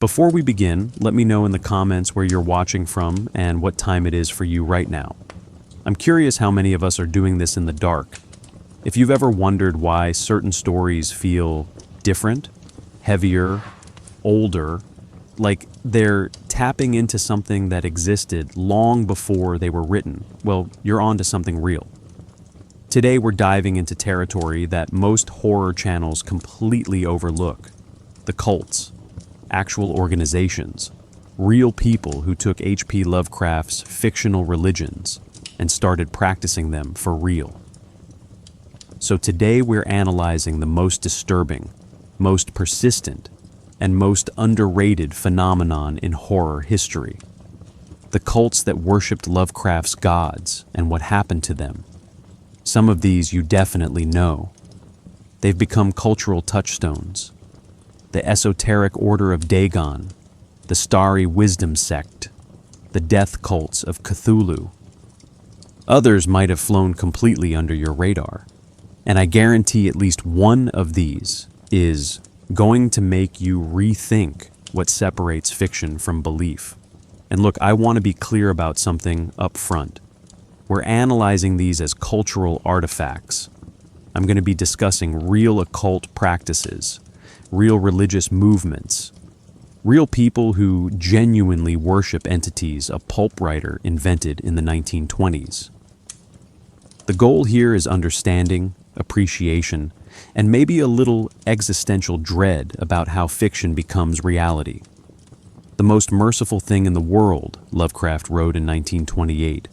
Before we begin, let me know in the comments where you're watching from and what time it is for you right now. I'm curious how many of us are doing this in the dark. If you've ever wondered why certain stories feel different, heavier, older, like they're tapping into something that existed long before they were written, well, you're onto something real. Today we're diving into territory that most horror channels completely overlook. The cults, actual organizations, real people who took H.P. Lovecraft's fictional religions and started practicing them for real. So today we're analyzing the most disturbing, most persistent, and most underrated phenomenon in horror history. The cults that worshipped Lovecraft's gods and what happened to them. Some of these you definitely know. They've become cultural touchstones. The Esoteric Order of Dagon, the Starry Wisdom Sect, the death cults of Cthulhu. Others might have flown completely under your radar, and I guarantee at least one of these is going to make you rethink what separates fiction from belief. And look, I want to be clear about something up front. We're analyzing these as cultural artifacts. I'm going to be discussing real occult practices, real religious movements, real people who genuinely worship entities a pulp writer invented in the 1920s. The goal here is understanding, appreciation, and maybe a little existential dread about how fiction becomes reality. The most merciful thing in the world, Lovecraft wrote in 1928,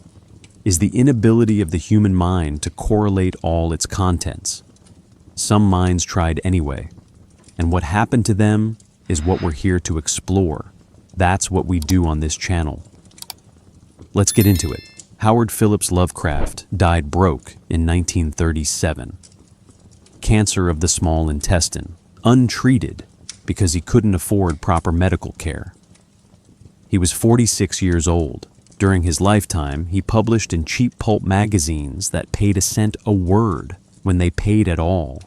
is the inability of the human mind to correlate all its contents. Some minds tried anyway, and what happened to them is what we're here to explore. That's what we do on this channel. Let's get into it. Howard Phillips Lovecraft died broke in 1937. Cancer of the small intestine, untreated because he couldn't afford proper medical care. He was 46 years old. During his lifetime, he published in cheap pulp magazines that paid a cent a word when they paid at all.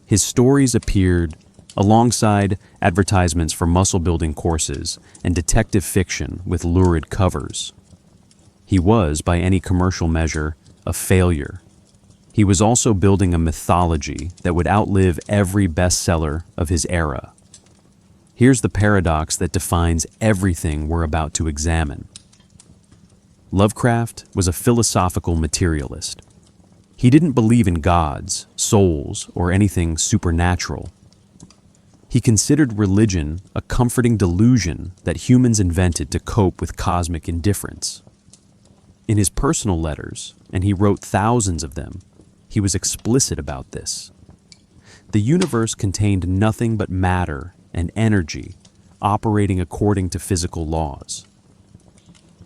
His stories appeared alongside advertisements for muscle-building courses and detective fiction with lurid covers. He was, by any commercial measure, a failure. He was also building a mythology that would outlive every bestseller of his era. Here's the paradox that defines everything we're about to examine. Lovecraft was a philosophical materialist. He didn't believe in gods, souls, or anything supernatural. He considered religion a comforting delusion that humans invented to cope with cosmic indifference. In his personal letters, and he wrote thousands of them, he was explicit about this. The universe contained nothing but matter and energy operating according to physical laws.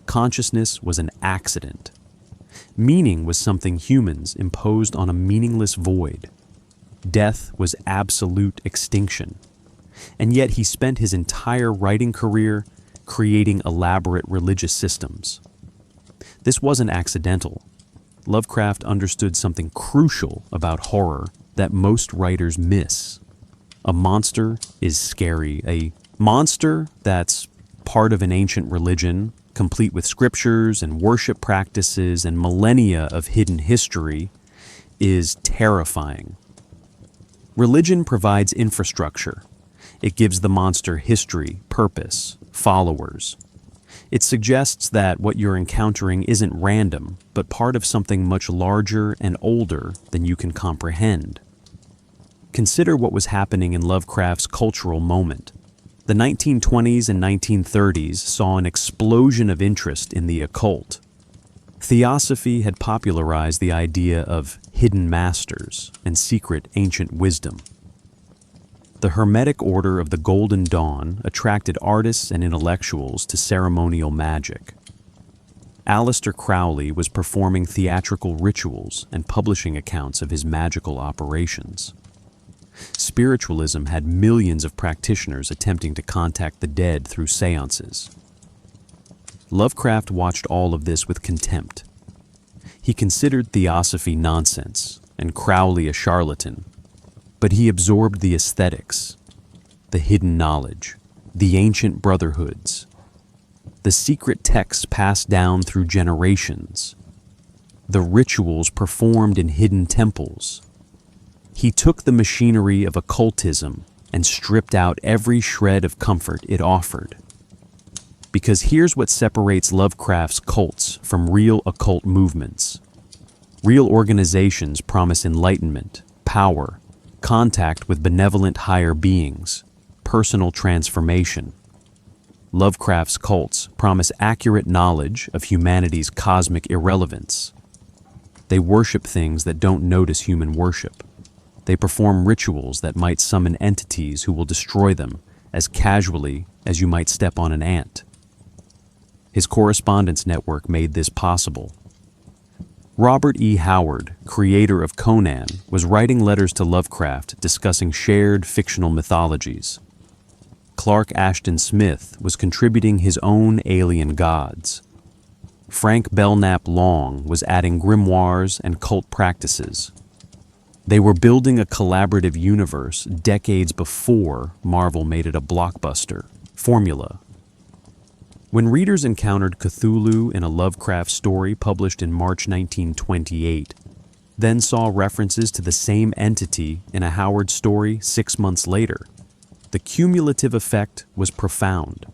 Consciousness was an accident. Meaning was something humans imposed on a meaningless void. Death was absolute extinction. And yet he spent his entire writing career creating elaborate religious systems. This wasn't accidental. Lovecraft understood something crucial about horror that most writers miss. A monster is scary. A monster that's part of an ancient religion, complete with scriptures and worship practices and millennia of hidden history, is terrifying. Religion provides infrastructure. It gives the monster history, purpose, followers. It suggests that what you're encountering isn't random, but part of something much larger and older than you can comprehend. Consider what was happening in Lovecraft's cultural moment. The 1920s and 1930s saw an explosion of interest in the occult. Theosophy had popularized the idea of hidden masters and secret ancient wisdom. The Hermetic Order of the Golden Dawn attracted artists and intellectuals to ceremonial magic. Aleister Crowley was performing theatrical rituals and publishing accounts of his magical operations. Spiritualism had millions of practitioners attempting to contact the dead through seances. Lovecraft watched all of this with contempt. He considered theosophy nonsense and Crowley a charlatan, but he absorbed the aesthetics, the hidden knowledge, the ancient brotherhoods, the secret texts passed down through generations, the rituals performed in hidden temples. He took the machinery of occultism and stripped out every shred of comfort it offered. Because here's what separates Lovecraft's cults from real occult movements. Real organizations promise enlightenment, power, contact with benevolent higher beings, personal transformation. Lovecraft's cults promise accurate knowledge of humanity's cosmic irrelevance. They worship things that don't notice human worship. They perform rituals that might summon entities who will destroy them as casually as you might step on an ant. His correspondence network made this possible. Robert E. Howard, creator of Conan, was writing letters to Lovecraft discussing shared fictional mythologies. Clark Ashton Smith was contributing his own alien gods. Frank Belknap Long was adding grimoires and cult practices. They were building a collaborative universe decades before Marvel made it a blockbuster formula. When readers encountered Cthulhu in a Lovecraft story published in March 1928, then saw references to the same entity in a Howard story 6 months later, the cumulative effect was profound.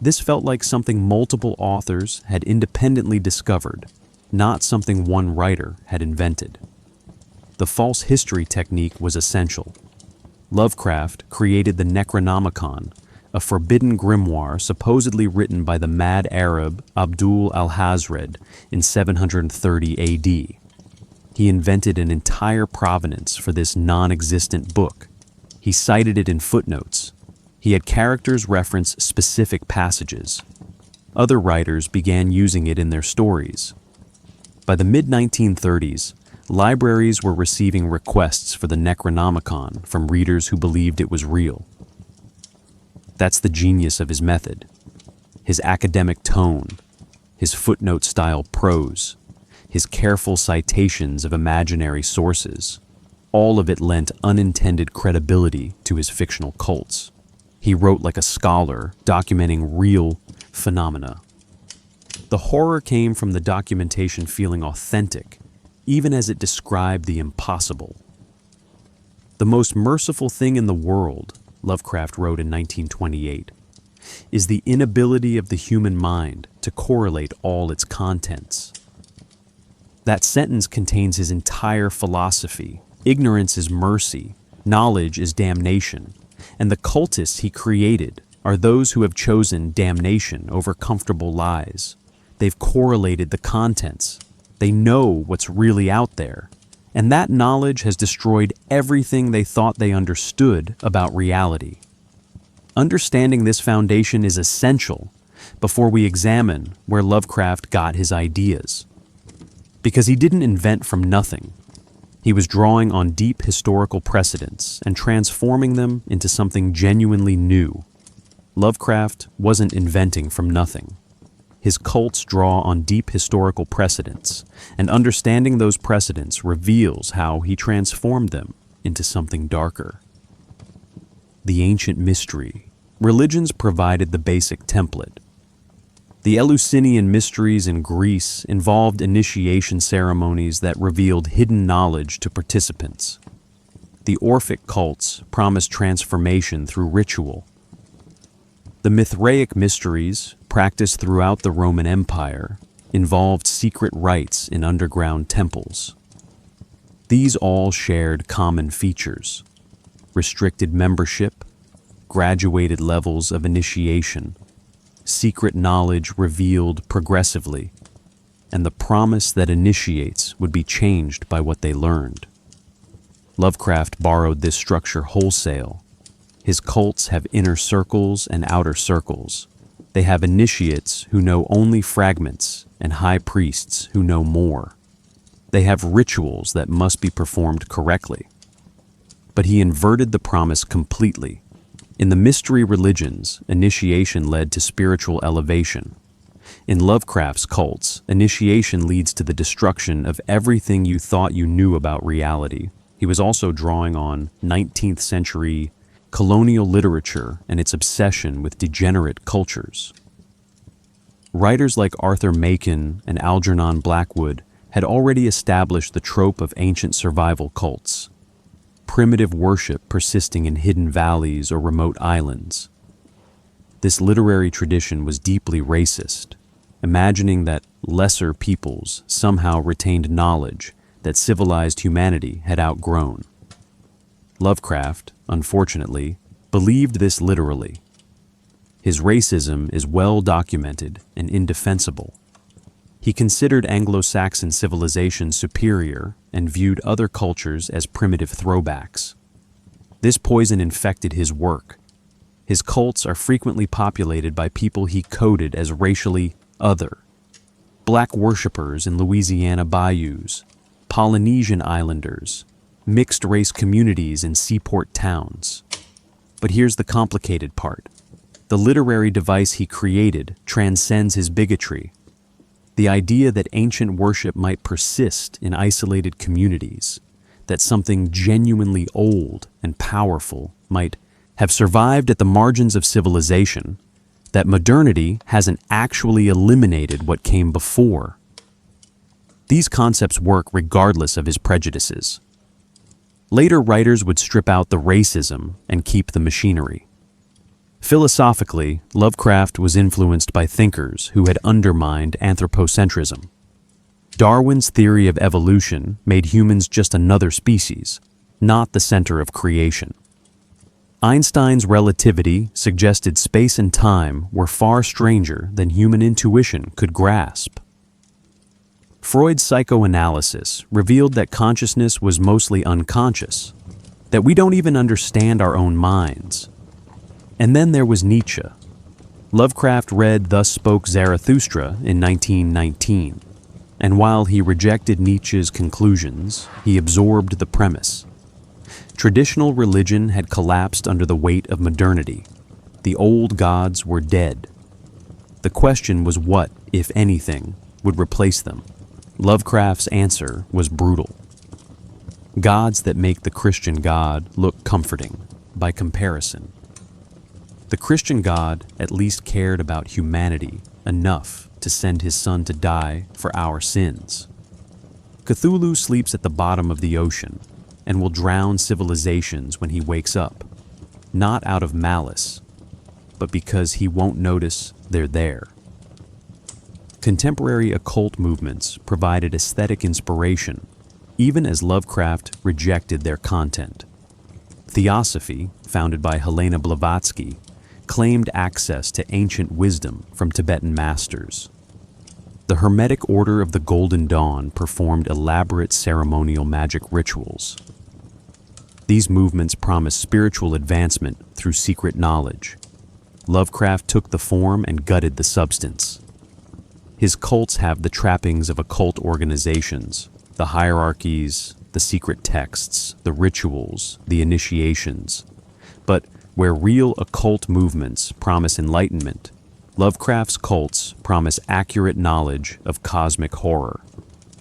This felt like something multiple authors had independently discovered, not something one writer had invented. The false history technique was essential. Lovecraft created the Necronomicon, a forbidden grimoire supposedly written by the mad Arab Abdul al-Hazred in 730 AD. He invented an entire provenance for this non-existent book. He cited it in footnotes. He had characters reference specific passages. Other writers began using it in their stories. By the mid-1930s, libraries were receiving requests for the Necronomicon from readers who believed it was real. That's the genius of his method. His academic tone, his footnote-style prose, his careful citations of imaginary sources, all of it lent unintended credibility to his fictional cults. He wrote like a scholar, documenting real phenomena. The horror came from the documentation feeling authentic, even as it described the impossible. The most merciful thing in the world, Lovecraft wrote in 1928, is the inability of the human mind to correlate all its contents. That sentence contains his entire philosophy. Ignorance is mercy, knowledge is damnation, and the cultists he created are those who have chosen damnation over comfortable lies. They've correlated the contents. They know what's really out there. And that knowledge has destroyed everything they thought they understood about reality. Understanding this foundation is essential before we examine where Lovecraft got his ideas. Because he didn't invent from nothing. He was drawing on deep historical precedents and transforming them into something genuinely new. Lovecraft wasn't inventing from nothing. His cults draw on deep historical precedents, and understanding those precedents reveals how he transformed them into something darker. The ancient mystery. Religions provided the basic template. The Eleusinian mysteries in Greece involved initiation ceremonies that revealed hidden knowledge to participants. The Orphic cults promised transformation through ritual. The Mithraic mysteries, practiced throughout the Roman Empire, involved secret rites in underground temples. These all shared common features: restricted membership, graduated levels of initiation, secret knowledge revealed progressively, and the promise that initiates would be changed by what they learned. Lovecraft borrowed this structure wholesale. His cults have inner circles and outer circles. They have initiates who know only fragments and high priests who know more. They have rituals that must be performed correctly. But he inverted the promise completely. In the mystery religions, initiation led to spiritual elevation. In Lovecraft's cults, initiation leads to the destruction of everything you thought you knew about reality. He was also drawing on 19th century colonial literature and its obsession with degenerate cultures. Writers like Arthur Machen and Algernon Blackwood had already established the trope of ancient survival cults, primitive worship persisting in hidden valleys or remote islands. This literary tradition was deeply racist, imagining that lesser peoples somehow retained knowledge that civilized humanity had outgrown. Lovecraft, unfortunately, believed this literally. His racism is well documented and indefensible. He considered Anglo-Saxon civilization superior and viewed other cultures as primitive throwbacks. This poison infected his work. His cults are frequently populated by people he coded as racially other. Black worshippers in Louisiana bayous, Polynesian islanders, mixed-race communities in seaport towns. But here's the complicated part. The literary device he created transcends his bigotry. The idea that ancient worship might persist in isolated communities, that something genuinely old and powerful might have survived at the margins of civilization, that modernity hasn't actually eliminated what came before. These concepts work regardless of his prejudices. Later writers would strip out the racism and keep the machinery. Philosophically, Lovecraft was influenced by thinkers who had undermined anthropocentrism. Darwin's theory of evolution made humans just another species, not the center of creation. Einstein's relativity suggested space and time were far stranger than human intuition could grasp. Freud's psychoanalysis revealed that consciousness was mostly unconscious, that we don't even understand our own minds. And then there was Nietzsche. Lovecraft read Thus Spoke Zarathustra in 1919, and while he rejected Nietzsche's conclusions, he absorbed the premise. Traditional religion had collapsed under the weight of modernity. The old gods were dead. The question was what, if anything, would replace them. Lovecraft's answer was brutal. Gods that make the Christian God look comforting, by comparison. The Christian God at least cared about humanity enough to send his son to die for our sins. Cthulhu sleeps at the bottom of the ocean and will drown civilizations when he wakes up, not out of malice, but because he won't notice they're there. Contemporary occult movements provided aesthetic inspiration, even as Lovecraft rejected their content. Theosophy, founded by Helena Blavatsky, claimed access to ancient wisdom from Tibetan masters. The Hermetic Order of the Golden Dawn performed elaborate ceremonial magic rituals. These movements promised spiritual advancement through secret knowledge. Lovecraft took the form and gutted the substance. His cults have the trappings of occult organizations, the hierarchies, the secret texts, the rituals, the initiations. But where real occult movements promise enlightenment, Lovecraft's cults promise accurate knowledge of cosmic horror.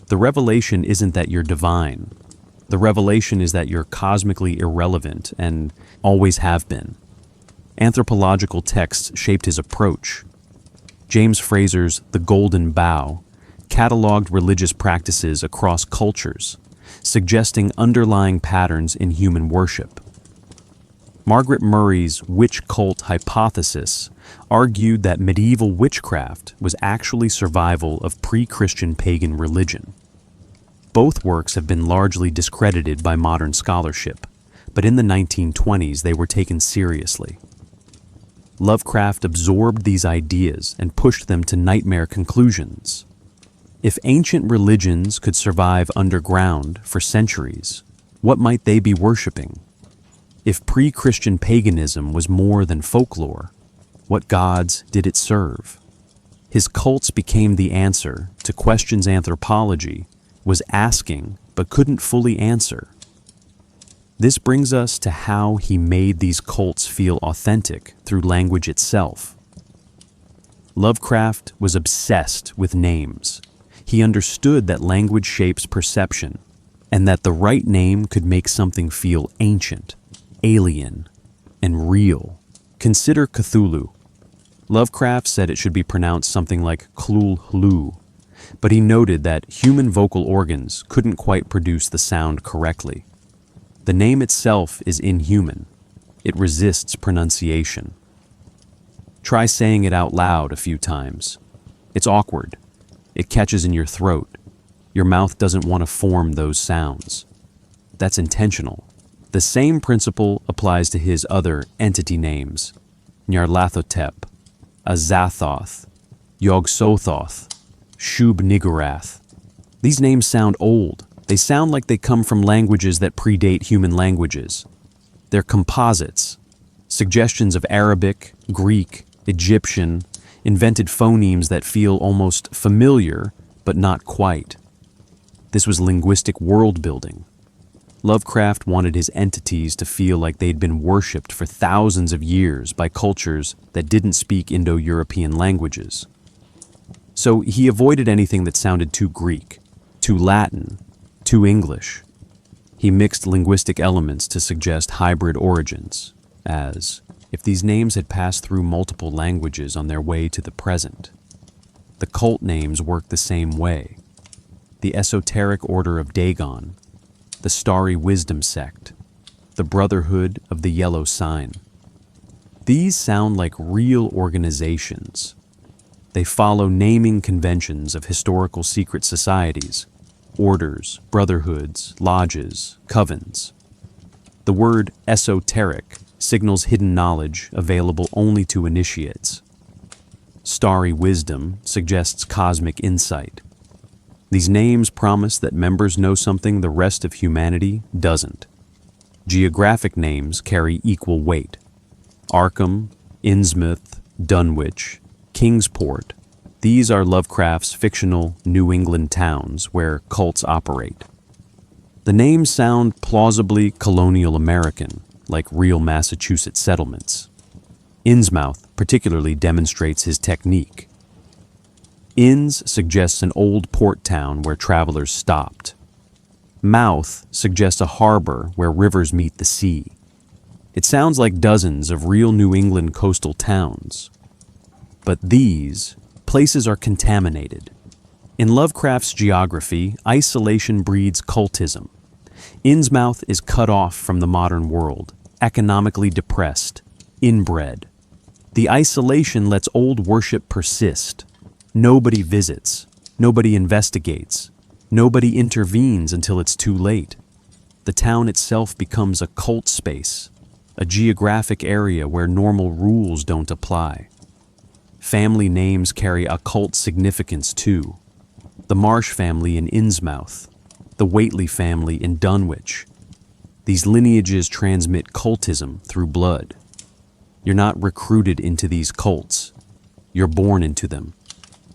The revelation isn't that you're divine. The revelation is that you're cosmically irrelevant and always have been. Anthropological texts shaped his approach. James Fraser's The Golden Bough cataloged religious practices across cultures, suggesting underlying patterns in human worship. Margaret Murray's witch cult hypothesis argued that medieval witchcraft was actually survival of pre-Christian pagan religion. Both works have been largely discredited by modern scholarship, but in the 1920s they were taken seriously. Lovecraft absorbed these ideas and pushed them to nightmare conclusions. If ancient religions could survive underground for centuries, what might they be worshipping? If pre-Christian paganism was more than folklore, what gods did it serve? His cults became the answer to questions anthropology was asking but couldn't fully answer. This brings us to how he made these cults feel authentic through language itself. Lovecraft was obsessed with names. He understood that language shapes perception, and that the right name could make something feel ancient, alien, and real. Consider Cthulhu. Lovecraft said it should be pronounced something like Cthulhu, but he noted that human vocal organs couldn't quite produce the sound correctly. The name itself is inhuman. It resists pronunciation. Try saying it out loud a few times. It's awkward. It catches in your throat. Your mouth doesn't want to form those sounds. That's intentional. The same principle applies to his other entity names: Nyarlathotep, Azathoth, Yog-Sothoth, Shub-Niggurath. These names sound old. They sound like they come from languages that predate human languages. They're composites, suggestions of Arabic, Greek, Egyptian, invented phonemes that feel almost familiar, but not quite. This was linguistic world-building. Lovecraft wanted his entities to feel like they'd been worshipped for thousands of years by cultures that didn't speak Indo-European languages. So he avoided anything that sounded too Greek, too Latin, too English. He mixed linguistic elements to suggest hybrid origins, as if these names had passed through multiple languages on their way to the present. The cult names work the same way. The Esoteric Order of Dagon, the Starry Wisdom Sect, the Brotherhood of the Yellow Sign. These sound like real organizations. They follow naming conventions of historical secret societies, orders, brotherhoods, lodges, covens. The word esoteric signals hidden knowledge available only to initiates. Starry wisdom suggests cosmic insight. These names promise that members know something the rest of humanity doesn't. Geographic names carry equal weight. Arkham, Innsmouth, Dunwich, Kingsport. These are Lovecraft's fictional New England towns where cults operate. The names sound plausibly colonial American, like real Massachusetts settlements. Innsmouth particularly demonstrates his technique. Inns suggests an old port town where travelers stopped. Mouth suggests a harbor where rivers meet the sea. It sounds like dozens of real New England coastal towns. But these places are contaminated. In Lovecraft's geography, isolation breeds cultism. Innsmouth is cut off from the modern world, economically depressed, inbred. The isolation lets old worship persist. Nobody visits, nobody investigates, nobody intervenes until it's too late. The town itself becomes a cult space, a geographic area where normal rules don't apply. Family names carry occult significance too. The Marsh family in Innsmouth, the Whately family in Dunwich. These lineages transmit cultism through blood. You're not recruited into these cults. You're born into them.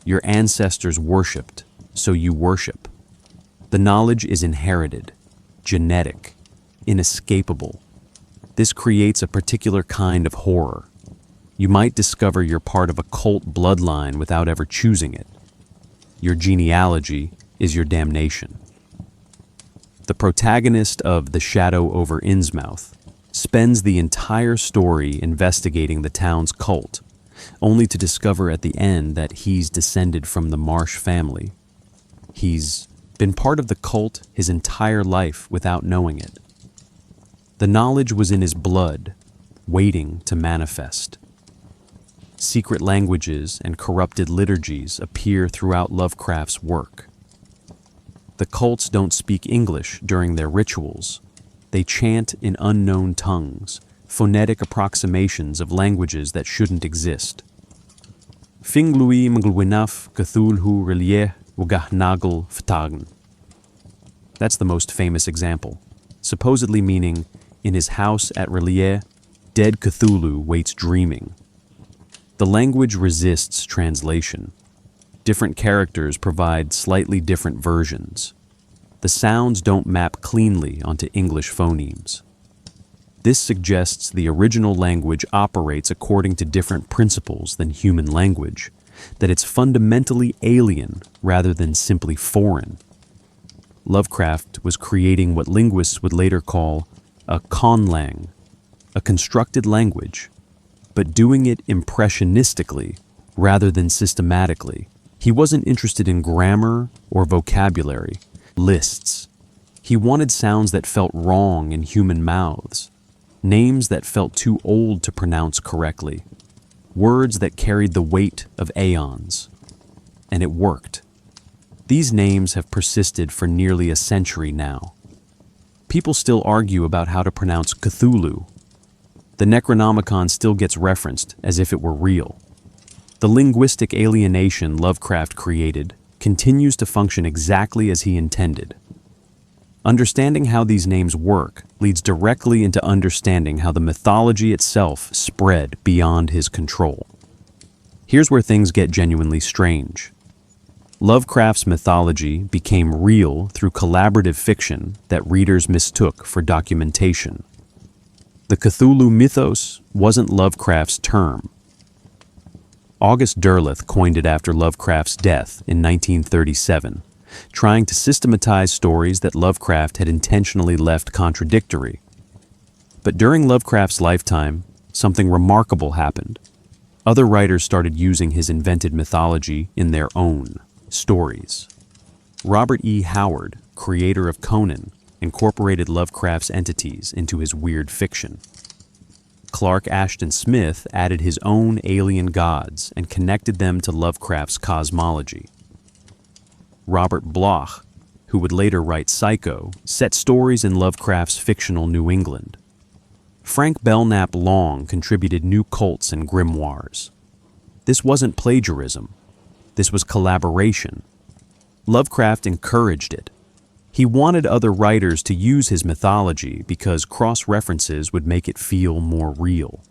Your ancestors worshipped, so you worship. The knowledge is inherited, genetic, inescapable. This creates a particular kind of horror. You might discover you're part of a cult bloodline without ever choosing it. Your genealogy is your damnation. The protagonist of The Shadow over Innsmouth spends the entire story investigating the town's cult, only to discover at the end that he's descended from the Marsh family. He's been part of the cult his entire life without knowing it. The knowledge was in his blood, waiting to manifest. Secret languages and corrupted liturgies appear throughout Lovecraft's work. The cults don't speak English during their rituals. They chant in unknown tongues, phonetic approximations of languages that shouldn't exist. Finglui mglwinaf Cthulhu Relieh Wugahnagl Ftagn. That's the most famous example, supposedly meaning, in his house at Relieh, dead Cthulhu waits dreaming. The language resists translation. Different characters provide slightly different versions. The sounds don't map cleanly onto English phonemes. This suggests the original language operates according to different principles than human language, that it's fundamentally alien rather than simply foreign. Lovecraft was creating what linguists would later call a conlang, a constructed language, but doing it impressionistically rather than systematically. He wasn't interested in grammar or vocabulary, lists. He wanted sounds that felt wrong in human mouths, names that felt too old to pronounce correctly, words that carried the weight of aeons. And it worked. These names have persisted for nearly a century now. People still argue about how to pronounce Cthulhu. The Necronomicon still gets referenced as if it were real. The linguistic alienation Lovecraft created continues to function exactly as he intended. Understanding how these names work leads directly into understanding how the mythology itself spread beyond his control. Here's where things get genuinely strange. Lovecraft's mythology became real through collaborative fiction that readers mistook for documentation. The Cthulhu mythos wasn't Lovecraft's term. August Derleth coined it after Lovecraft's death in 1937, trying to systematize stories that Lovecraft had intentionally left contradictory. But during Lovecraft's lifetime, something remarkable happened. Other writers started using his invented mythology in their own stories. Robert E. Howard, creator of Conan, incorporated Lovecraft's entities into his weird fiction. Clark Ashton Smith added his own alien gods and connected them to Lovecraft's cosmology. Robert Bloch, who would later write Psycho, set stories in Lovecraft's fictional New England. Frank Belknap Long contributed new cults and grimoires. This wasn't plagiarism. This was collaboration. Lovecraft encouraged it. He wanted other writers to use his mythology because cross-references would make it feel more real.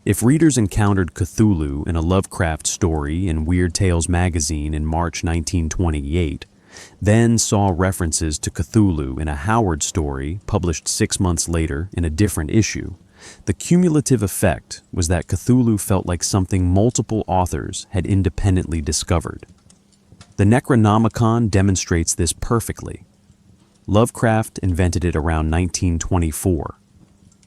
If readers encountered Cthulhu in a Lovecraft story in Weird Tales magazine in March 1928, then saw references to Cthulhu in a Howard story published 6 months later in a different issue, the cumulative effect was that Cthulhu felt like something multiple authors had independently discovered. The Necronomicon demonstrates this perfectly. Lovecraft invented it around 1924.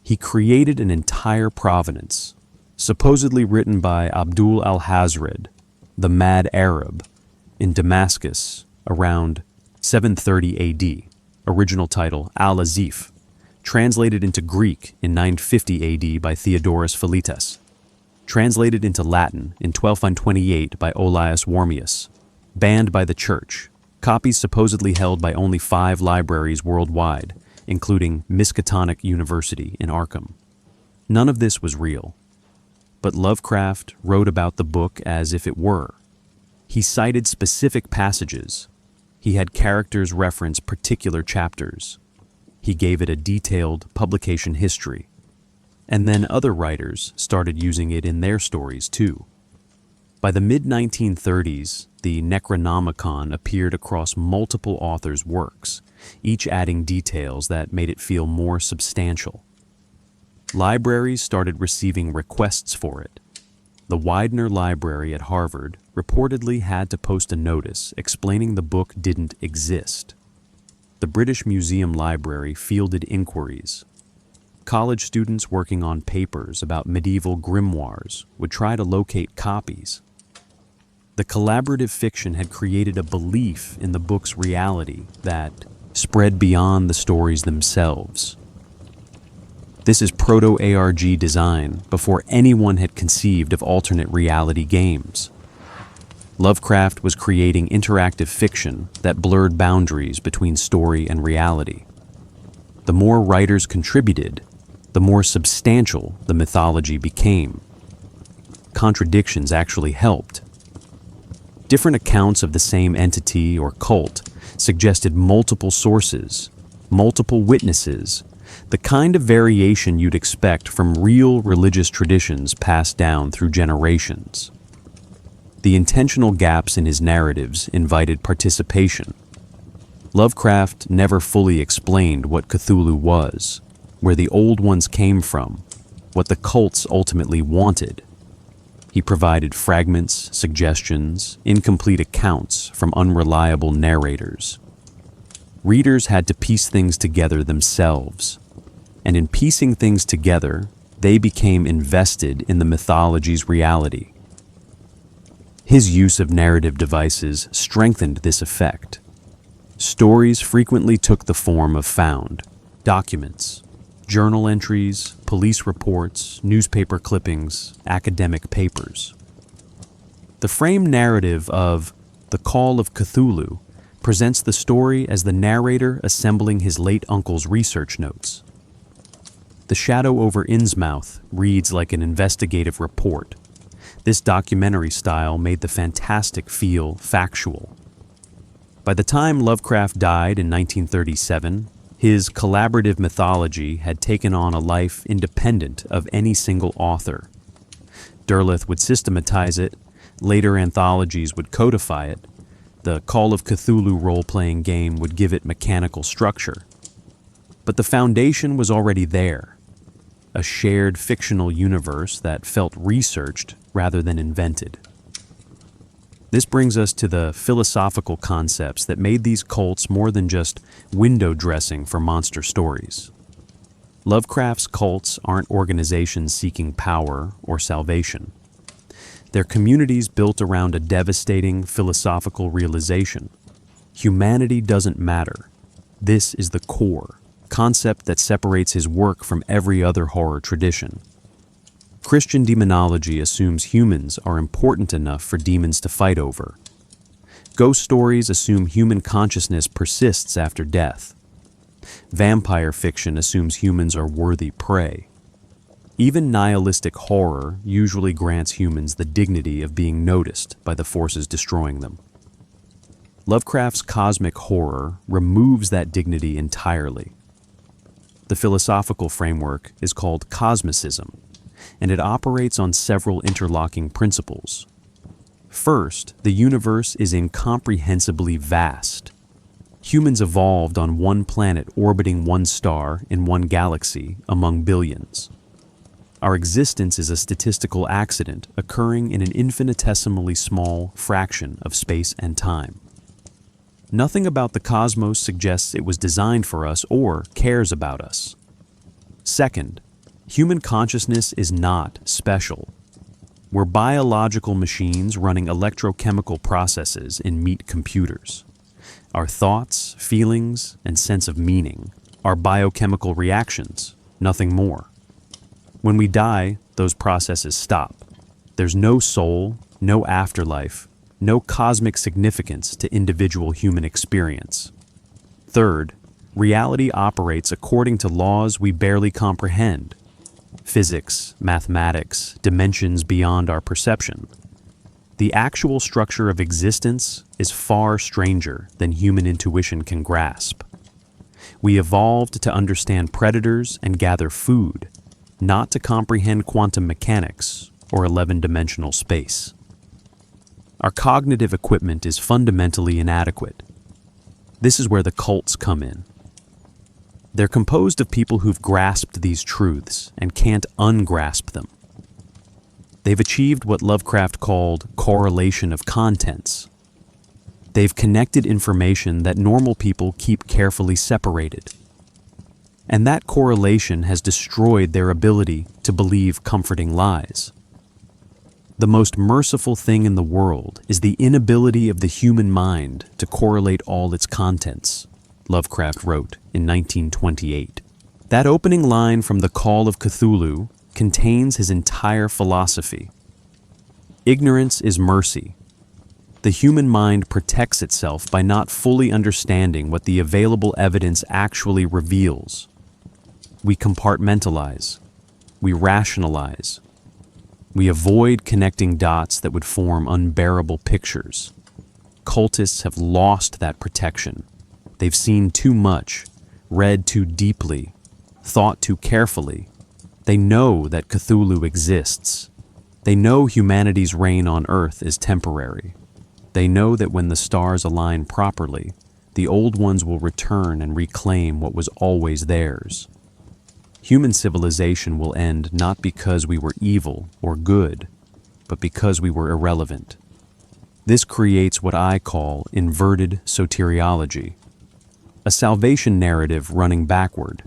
He created an entire provenance, supposedly written by Abdul al-Hazred, the Mad Arab, in Damascus around 730 AD, original title Al-Azif, translated into Greek in 950 AD by Theodorus Philetas, translated into Latin in 1228 by Olaus Wormius, banned by the Church, copies supposedly held by only 5 libraries worldwide, including Miskatonic University in Arkham. None of this was real. But Lovecraft wrote about the book as if it were. He cited specific passages. He had characters reference particular chapters. He gave it a detailed publication history. And then other writers started using it in their stories too. By the mid-1930s, the Necronomicon appeared across multiple authors' works, each adding details that made it feel more substantial. Libraries started receiving requests for it. The Widener Library at Harvard reportedly had to post a notice explaining the book didn't exist. The British Museum Library fielded inquiries. College students working on papers about medieval grimoires would try to locate copies. The collaborative fiction had created a belief in the book's reality that spread beyond the stories themselves. This is proto-ARG design before anyone had conceived of alternate reality games. Lovecraft was creating interactive fiction that blurred boundaries between story and reality. The more writers contributed, the more substantial the mythology became. Contradictions actually helped. Different accounts of the same entity or cult suggested multiple sources, multiple witnesses, the kind of variation you'd expect from real religious traditions passed down through generations. The intentional gaps in his narratives invited participation. Lovecraft never fully explained what Cthulhu was, where the old ones came from, what the cults ultimately wanted. He provided fragments, suggestions, incomplete accounts from unreliable narrators. Readers had to piece things together themselves, and in piecing things together, they became invested in the mythology's reality. His use of narrative devices strengthened this effect. Stories frequently took the form of found documents, journal entries, police reports, newspaper clippings, academic papers. The framed narrative of The Call of Cthulhu presents the story as the narrator assembling his late uncle's research notes. The Shadow over Innsmouth reads like an investigative report. This documentary style made the fantastic feel factual. By the time Lovecraft died in 1937, his collaborative mythology had taken on a life independent of any single author. Derleth would systematize it, later anthologies would codify it, the Call of Cthulhu role-playing game would give it mechanical structure. But the foundation was already there, a shared fictional universe that felt researched rather than invented. This brings us to the philosophical concepts that made these cults more than just window dressing for monster stories. Lovecraft's cults aren't organizations seeking power or salvation. They're communities built around a devastating philosophical realization. Humanity doesn't matter. This is the core concept that separates his work from every other horror tradition. Christian demonology assumes humans are important enough for demons to fight over. Ghost stories assume human consciousness persists after death. Vampire fiction assumes humans are worthy prey. Even nihilistic horror usually grants humans the dignity of being noticed by the forces destroying them. Lovecraft's cosmic horror removes that dignity entirely. The philosophical framework is called cosmicism, and it operates on several interlocking principles. First, the universe is incomprehensibly vast. Humans evolved on one planet orbiting one star in one galaxy among billions. Our existence is a statistical accident occurring in an infinitesimally small fraction of space and time. Nothing about the cosmos suggests it was designed for us or cares about us. Second, human consciousness is not special. We're biological machines running electrochemical processes in meat computers. Our thoughts, feelings, and sense of meaning are biochemical reactions, nothing more. When we die, those processes stop. There's no soul, no afterlife, no cosmic significance to individual human experience. Third, reality operates according to laws we barely comprehend. Physics, mathematics, dimensions beyond our perception. The actual structure of existence is far stranger than human intuition can grasp. We evolved to understand predators and gather food, not to comprehend quantum mechanics or 11-dimensional space. Our cognitive equipment is fundamentally inadequate. This is where the cults come in. They're composed of people who've grasped these truths and can't ungrasp them. They've achieved what Lovecraft called correlation of contents. They've connected information that normal people keep carefully separated. And that correlation has destroyed their ability to believe comforting lies. The most merciful thing in the world is the inability of the human mind to correlate all its contents, Lovecraft wrote in 1928. That opening line from The Call of Cthulhu contains his entire philosophy. Ignorance is mercy. The human mind protects itself by not fully understanding what the available evidence actually reveals. We compartmentalize. We rationalize. We avoid connecting dots that would form unbearable pictures. Cultists have lost that protection. They've seen too much, read too deeply, thought too carefully. They know that Cthulhu exists. They know humanity's reign on Earth is temporary. They know that when the stars align properly, the old ones will return and reclaim what was always theirs. Human civilization will end not because we were evil or good, but because we were irrelevant. This creates what I call inverted soteriology, a salvation narrative running backward.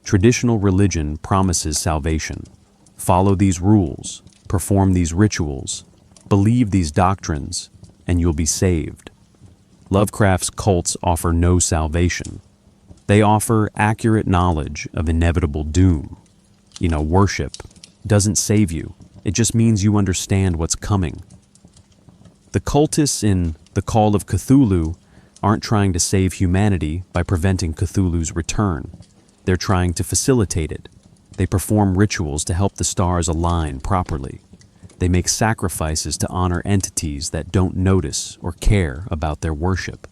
Traditional religion promises salvation. Follow these rules, perform these rituals, believe these doctrines, and you'll be saved. Lovecraft's cults offer no salvation. They offer accurate knowledge of inevitable doom. Worship doesn't save you. It just means you understand what's coming. The cultists in The Call of Cthulhu aren't trying to save humanity by preventing Cthulhu's return. They're trying to facilitate it. They perform rituals to help the stars align properly. They make sacrifices to honor entities that don't notice or care about their worship.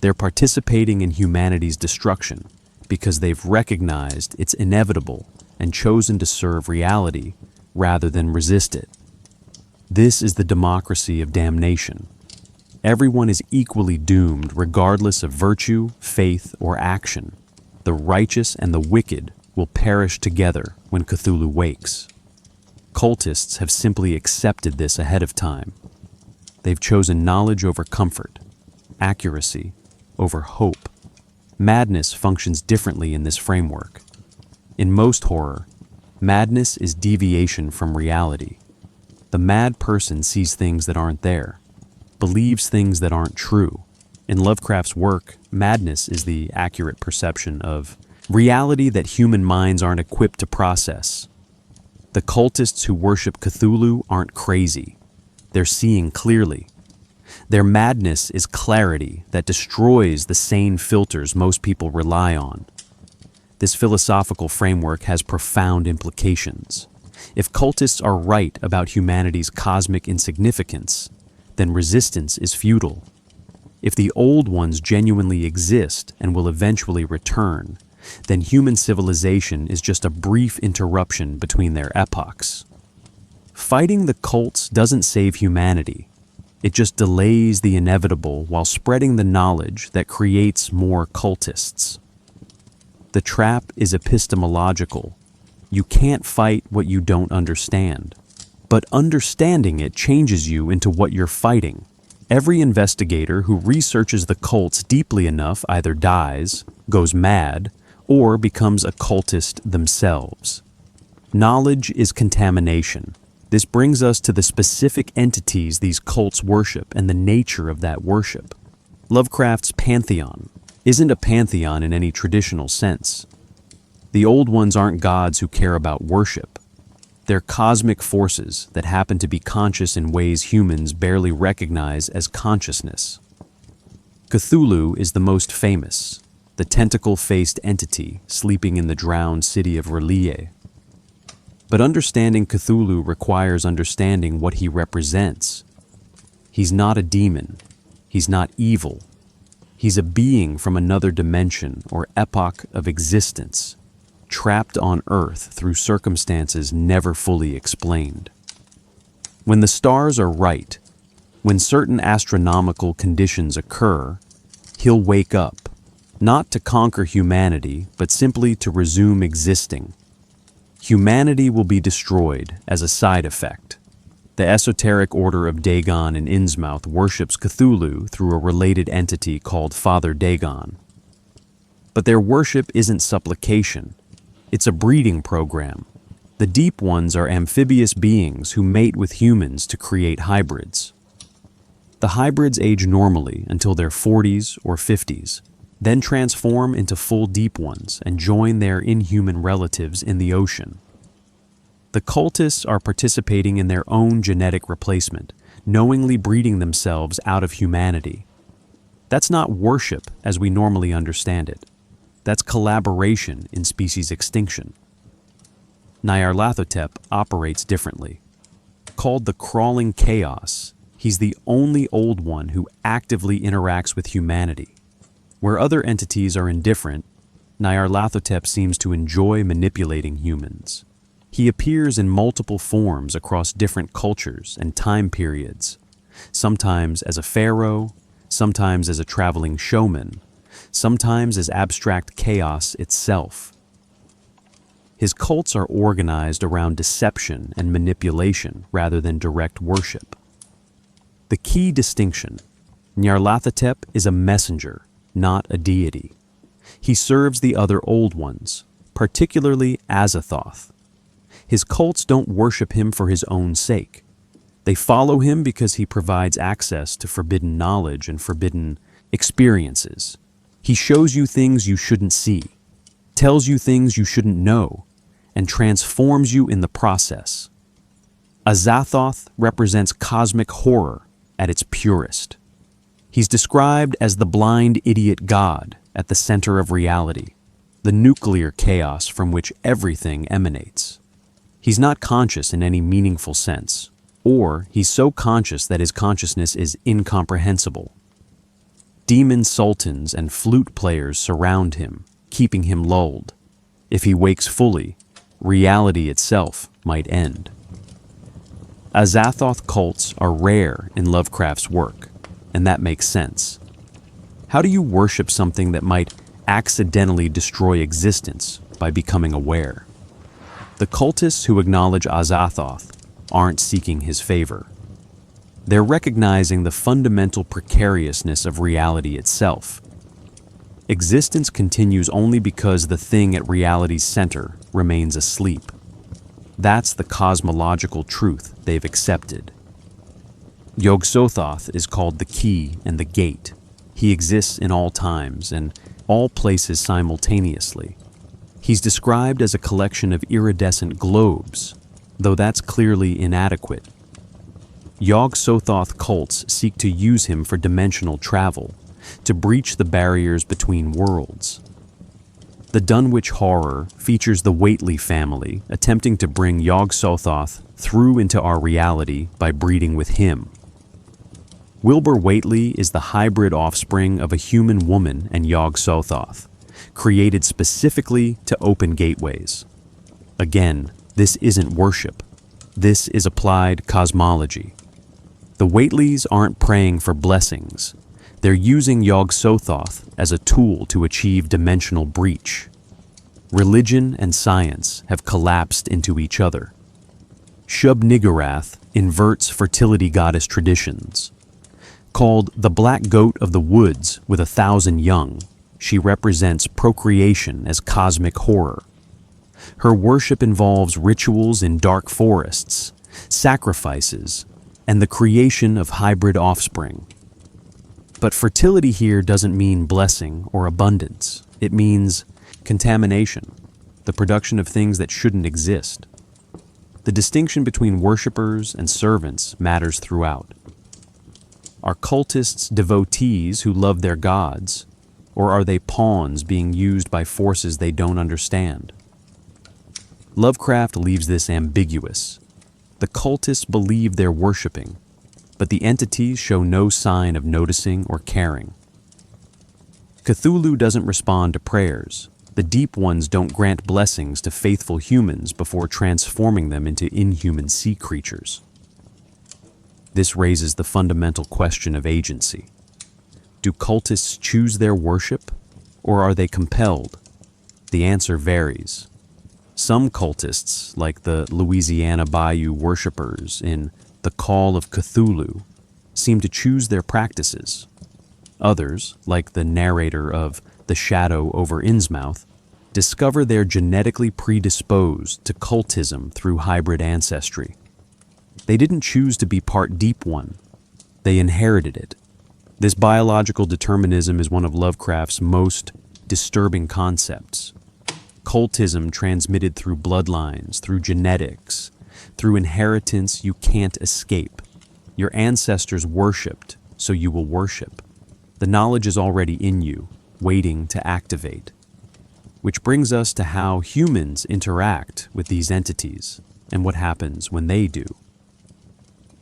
They're participating in humanity's destruction because they've recognized it's inevitable and chosen to serve reality rather than resist it. This is the democracy of damnation. Everyone is equally doomed regardless of virtue, faith, or action. The righteous and the wicked will perish together when Cthulhu wakes. Cultists have simply accepted this ahead of time. They've chosen knowledge over comfort, accuracy over hope. Madness functions differently in this framework. In most horror, madness is deviation from reality. The mad person sees things that aren't there, believes things that aren't true. In Lovecraft's work, madness is the accurate perception of reality that human minds aren't equipped to process. The cultists who worship Cthulhu aren't crazy. They're seeing clearly. Their madness is clarity that destroys the sane filters most people rely on. This philosophical framework has profound implications. If cultists are right about humanity's cosmic insignificance, then resistance is futile. If the old ones genuinely exist and will eventually return, then human civilization is just a brief interruption between their epochs. Fighting the cults doesn't save humanity. It just delays the inevitable while spreading the knowledge that creates more cultists. The trap is epistemological. You can't fight what you don't understand. But understanding it changes you into what you're fighting. Every investigator who researches the cults deeply enough either dies, goes mad, or becomes a cultist themselves. Knowledge is contamination. This brings us to the specific entities these cults worship and the nature of that worship. Lovecraft's pantheon isn't a pantheon in any traditional sense. The old ones aren't gods who care about worship. They're cosmic forces that happen to be conscious in ways humans barely recognize as consciousness. Cthulhu is the most famous, the tentacle-faced entity sleeping in the drowned city of R'lyeh. But understanding Cthulhu requires understanding what he represents. He's not a demon. He's not evil. He's a being from another dimension or epoch of existence, trapped on Earth through circumstances never fully explained. When the stars are right, when certain astronomical conditions occur, he'll wake up, not to conquer humanity, but simply to resume existing. Humanity will be destroyed as a side effect. The esoteric order of Dagon in Innsmouth worships Cthulhu through a related entity called Father Dagon. But their worship isn't supplication. It's a breeding program. The deep ones are amphibious beings who mate with humans to create hybrids. The hybrids age normally until their 40s or 50s, then transform into full deep ones and join their inhuman relatives in the ocean. The cultists are participating in their own genetic replacement, knowingly breeding themselves out of humanity. That's not worship as we normally understand it. That's collaboration in species extinction. Nyarlathotep operates differently. Called the Crawling Chaos, he's the only old one who actively interacts with humanity. Where other entities are indifferent, Nyarlathotep seems to enjoy manipulating humans. He appears in multiple forms across different cultures and time periods, sometimes as a pharaoh, sometimes as a traveling showman, sometimes as abstract chaos itself. His cults are organized around deception and manipulation rather than direct worship. The key distinction: Nyarlathotep is a messenger, not a deity. He serves the other old ones, particularly Azathoth. His cults don't worship him for his own sake. They follow him because he provides access to forbidden knowledge and forbidden experiences. He shows you things you shouldn't see, tells you things you shouldn't know, and transforms you in the process. Azathoth represents cosmic horror at its purest. He's described as the blind idiot god at the center of reality, the nuclear chaos from which everything emanates. He's not conscious in any meaningful sense, or he's so conscious that his consciousness is incomprehensible. Demon sultans and flute players surround him, keeping him lulled. If he wakes fully, reality itself might end. Azathoth cults are rare in Lovecraft's work, and that makes sense. How do you worship something that might accidentally destroy existence by becoming aware? The cultists who acknowledge Azathoth aren't seeking his favor. They're recognizing the fundamental precariousness of reality itself. Existence continues only because the thing at reality's center remains asleep. That's the cosmological truth they've accepted. Yog-Sothoth is called the key and the gate. He exists in all times and all places simultaneously. He's described as a collection of iridescent globes, though that's clearly inadequate. Yog-Sothoth cults seek to use him for dimensional travel, to breach the barriers between worlds. The Dunwich Horror features the Whately family attempting to bring Yog-Sothoth through into our reality by breeding with him. Wilbur Whately is the hybrid offspring of a human woman and Yog-Sothoth, created specifically to open gateways. Again, this isn't worship. This is applied cosmology. The Whateleys aren't praying for blessings. They're using Yog-Sothoth as a tool to achieve dimensional breach. Religion and science have collapsed into each other. Shub-Niggurath inverts fertility goddess traditions. Called the Black Goat of the Woods with 1,000 young, she represents procreation as cosmic horror. Her worship involves rituals in dark forests, sacrifices, and the creation of hybrid offspring. But fertility here doesn't mean blessing or abundance. It means contamination, the production of things that shouldn't exist. The distinction between worshippers and servants matters throughout. Are cultists devotees who love their gods, or are they pawns being used by forces they don't understand? Lovecraft leaves this ambiguous. The cultists believe they're worshipping, but the entities show no sign of noticing or caring. Cthulhu doesn't respond to prayers. The deep ones don't grant blessings to faithful humans before transforming them into inhuman sea creatures. This raises the fundamental question of agency. Do cultists choose their worship, or are they compelled? The answer varies. Some cultists, like the Louisiana Bayou worshippers in The Call of Cthulhu, seem to choose their practices. Others, like the narrator of The Shadow over Innsmouth, discover they're genetically predisposed to cultism through hybrid ancestry. They didn't choose to be part Deep One. They inherited it. This biological determinism is one of Lovecraft's most disturbing concepts. Cultism transmitted through bloodlines, through genetics, through inheritance you can't escape. Your ancestors worshipped, so you will worship. The knowledge is already in you, waiting to activate. Which brings us to how humans interact with these entities, and what happens when they do.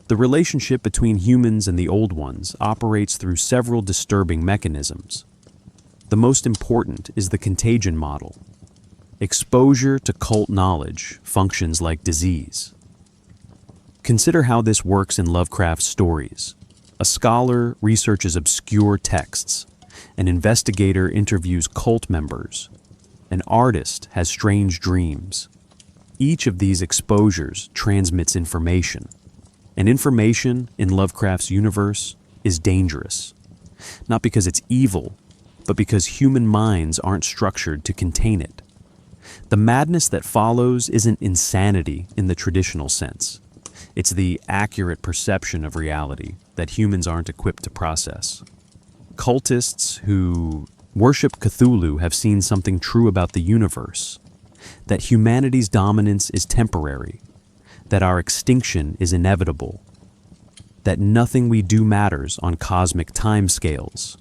The relationship between humans and the Old Ones operates through several disturbing mechanisms. The most important is the contagion model. Exposure to cult knowledge functions like disease. Consider how this works in Lovecraft's stories. A scholar researches obscure texts. An investigator interviews cult members. An artist has strange dreams. Each of these exposures transmits information. And information in Lovecraft's universe is dangerous. Not because it's evil, but because human minds aren't structured to contain it. The madness that follows isn't insanity in the traditional sense. It's the accurate perception of reality that humans aren't equipped to process. Cultists who worship Cthulhu have seen something true about the universe, that humanity's dominance is temporary, that our extinction is inevitable, that nothing we do matters on cosmic timescales.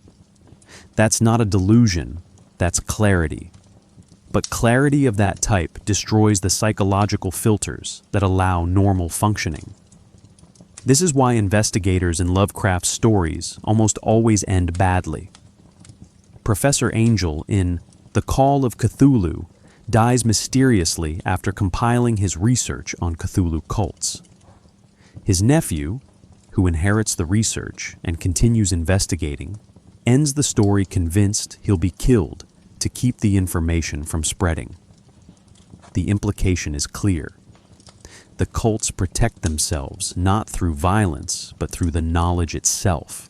That's not a delusion, that's clarity. But clarity of that type destroys the psychological filters that allow normal functioning. This is why investigators in Lovecraft's stories almost always end badly. Professor Angel in The Call of Cthulhu dies mysteriously after compiling his research on Cthulhu cults. His nephew, who inherits the research and continues investigating, ends the story convinced he'll be killed to keep the information from spreading. The implication is clear. The cults protect themselves not through violence, but through the knowledge itself.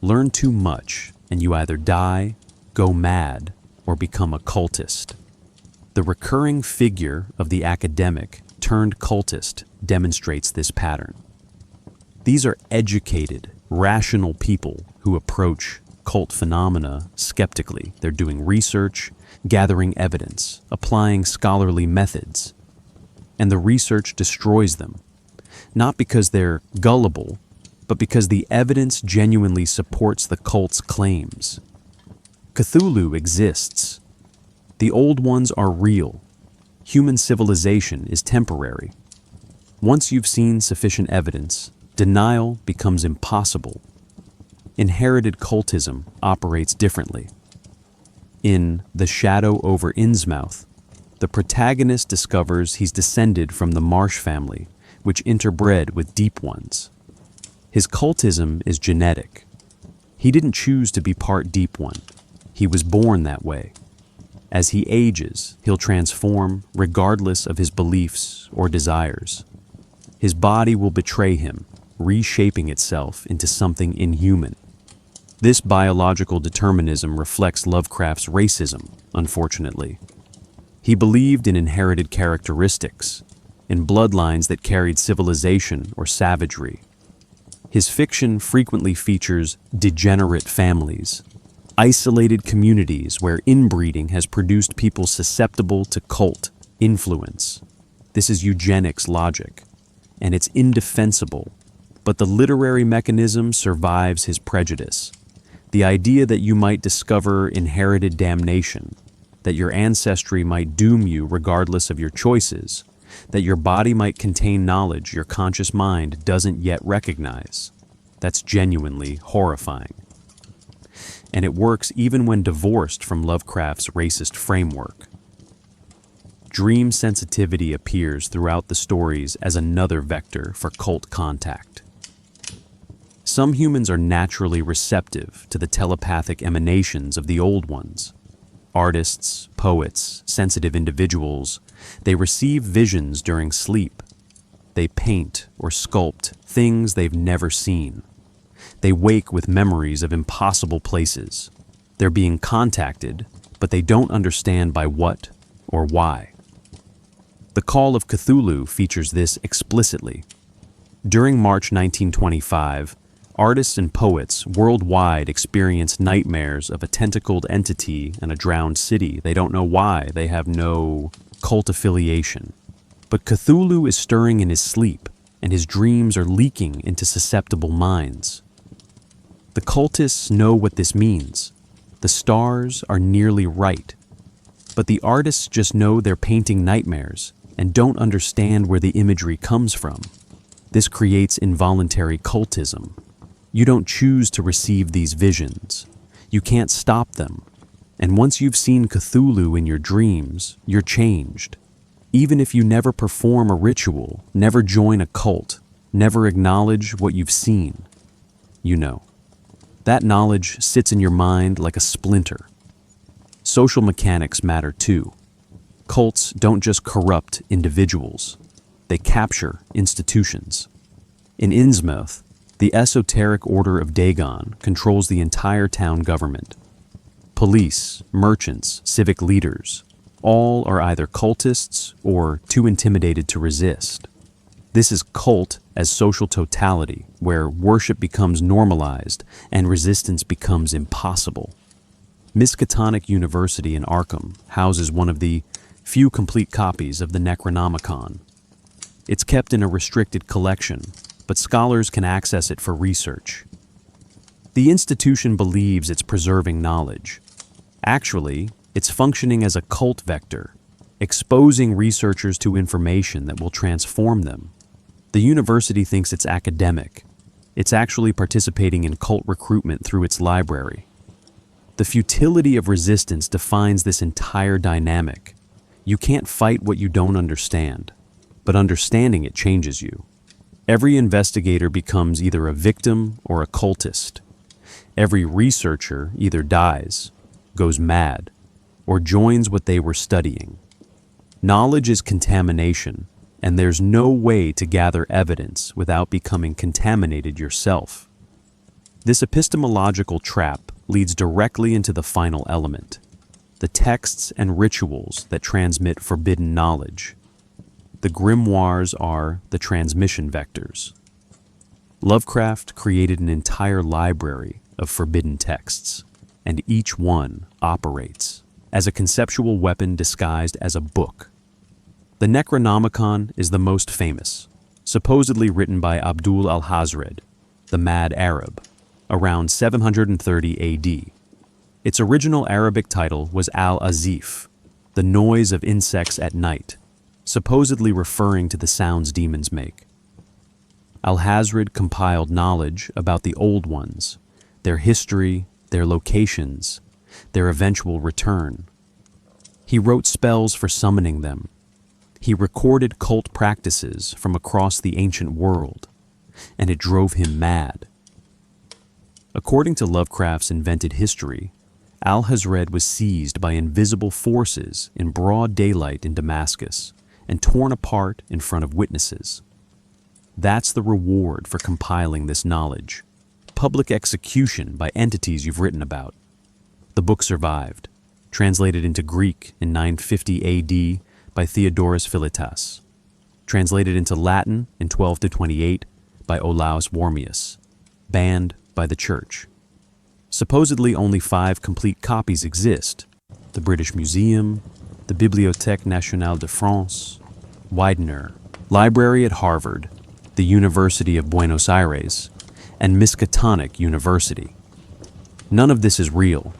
Learn too much, and you either die, go mad, or become a cultist. The recurring figure of the academic turned cultist demonstrates this pattern. These are educated, rational people who approach cult phenomena skeptically. They're doing research, gathering evidence, applying scholarly methods. And the research destroys them, not because they're gullible, but because the evidence genuinely supports the cult's claims. Cthulhu exists. The old ones are real. Human civilization is temporary. Once you've seen sufficient evidence, denial becomes impossible. Inherited cultism operates differently. In The Shadow over Innsmouth, the protagonist discovers he's descended from the Marsh family, which interbred with Deep Ones. His cultism is genetic. He didn't choose to be part Deep One. He was born that way. As he ages, he'll transform regardless of his beliefs or desires. His body will betray him, reshaping itself into something inhuman. This biological determinism reflects Lovecraft's racism, unfortunately. He believed in inherited characteristics, in bloodlines that carried civilization or savagery. His fiction frequently features degenerate families, isolated communities where inbreeding has produced people susceptible to cult influence. This is eugenics logic, and it's indefensible, but the literary mechanism survives his prejudice. The idea that you might discover inherited damnation, that your ancestry might doom you regardless of your choices, that your body might contain knowledge your conscious mind doesn't yet recognize. That's genuinely horrifying. And it works even when divorced from Lovecraft's racist framework. Dream sensitivity appears throughout the stories as another vector for cult contact. Some humans are naturally receptive to the telepathic emanations of the old ones. Artists, poets, sensitive individuals, they receive visions during sleep. They paint or sculpt things they've never seen. They wake with memories of impossible places. They're being contacted, but they don't understand by what or why. The Call of Cthulhu features this explicitly. During March 1925, artists and poets worldwide experience nightmares of a tentacled entity and a drowned city. They don't know why. They have no cult affiliation. But Cthulhu is stirring in his sleep, and his dreams are leaking into susceptible minds. The cultists know what this means. The stars are nearly right. But the artists just know they're painting nightmares and don't understand where the imagery comes from. This creates involuntary cultism. You don't choose to receive these visions. You can't stop them. And once you've seen Cthulhu in your dreams, you're changed. Even if you never perform a ritual, never join a cult, never acknowledge what you've seen, you know. That knowledge sits in your mind like a splinter. Social mechanics matter too. Cults don't just corrupt individuals. They capture institutions. In Innsmouth, the esoteric Order of Dagon controls the entire town government. Police, merchants, civic leaders, All are either cultists or too intimidated to resist. This is cult as social totality, where worship becomes normalized and resistance becomes impossible. Miskatonic University in Arkham houses one of the few complete copies of the Necronomicon. It's kept in a restricted collection, but scholars can access it for research. The institution believes it's preserving knowledge. Actually, it's functioning as a cult vector, exposing researchers to information that will transform them. The university thinks it's academic. It's actually participating in cult recruitment through its library. The futility of resistance defines this entire dynamic. You can't fight what you don't understand, but understanding it changes you. Every investigator becomes either a victim or a cultist. Every researcher either dies, goes mad, or joins what they were studying. Knowledge is contamination, and there's no way to gather evidence without becoming contaminated yourself. This epistemological trap leads directly into the final element, the texts and rituals that transmit forbidden knowledge. The grimoires are the transmission vectors. Lovecraft created an entire library of forbidden texts, and each one operates as a conceptual weapon disguised as a book. The Necronomicon is the most famous, supposedly written by Abdul al-Hazred, the Mad Arab, around 730 AD. Its original Arabic title was Al-Azif, the noise of insects at night, supposedly referring to the sounds demons make. Al-Hazred compiled knowledge about the old ones, their history, their locations, their eventual return. He wrote spells for summoning them. He recorded cult practices from across the ancient world, and it drove him mad. According to Lovecraft's invented history, Al-Hazred was seized by invisible forces in broad daylight in Damascus and torn apart in front of witnesses. That's the reward for compiling this knowledge. Public execution by entities you've written about. The book survived, translated into Greek in 950 AD by Theodorus Philetas, translated into Latin in 1228 by Olaus Wormius, banned by the Church. Supposedly only 5 complete copies exist: the British Museum, the Bibliothèque Nationale de France, Widener, Library at Harvard, the University of Buenos Aires, and Miskatonic University. None of this is real,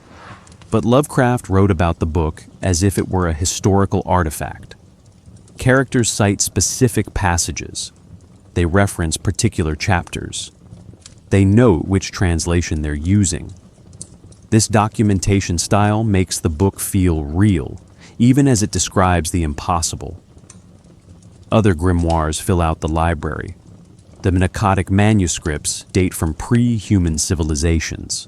but Lovecraft wrote about the book as if it were a historical artifact. Characters cite specific passages. They reference particular chapters. They note which translation they're using. This documentation style makes the book feel real, even as it describes the impossible. Other grimoires fill out the library. The Minnekadic manuscripts date from pre-human civilizations.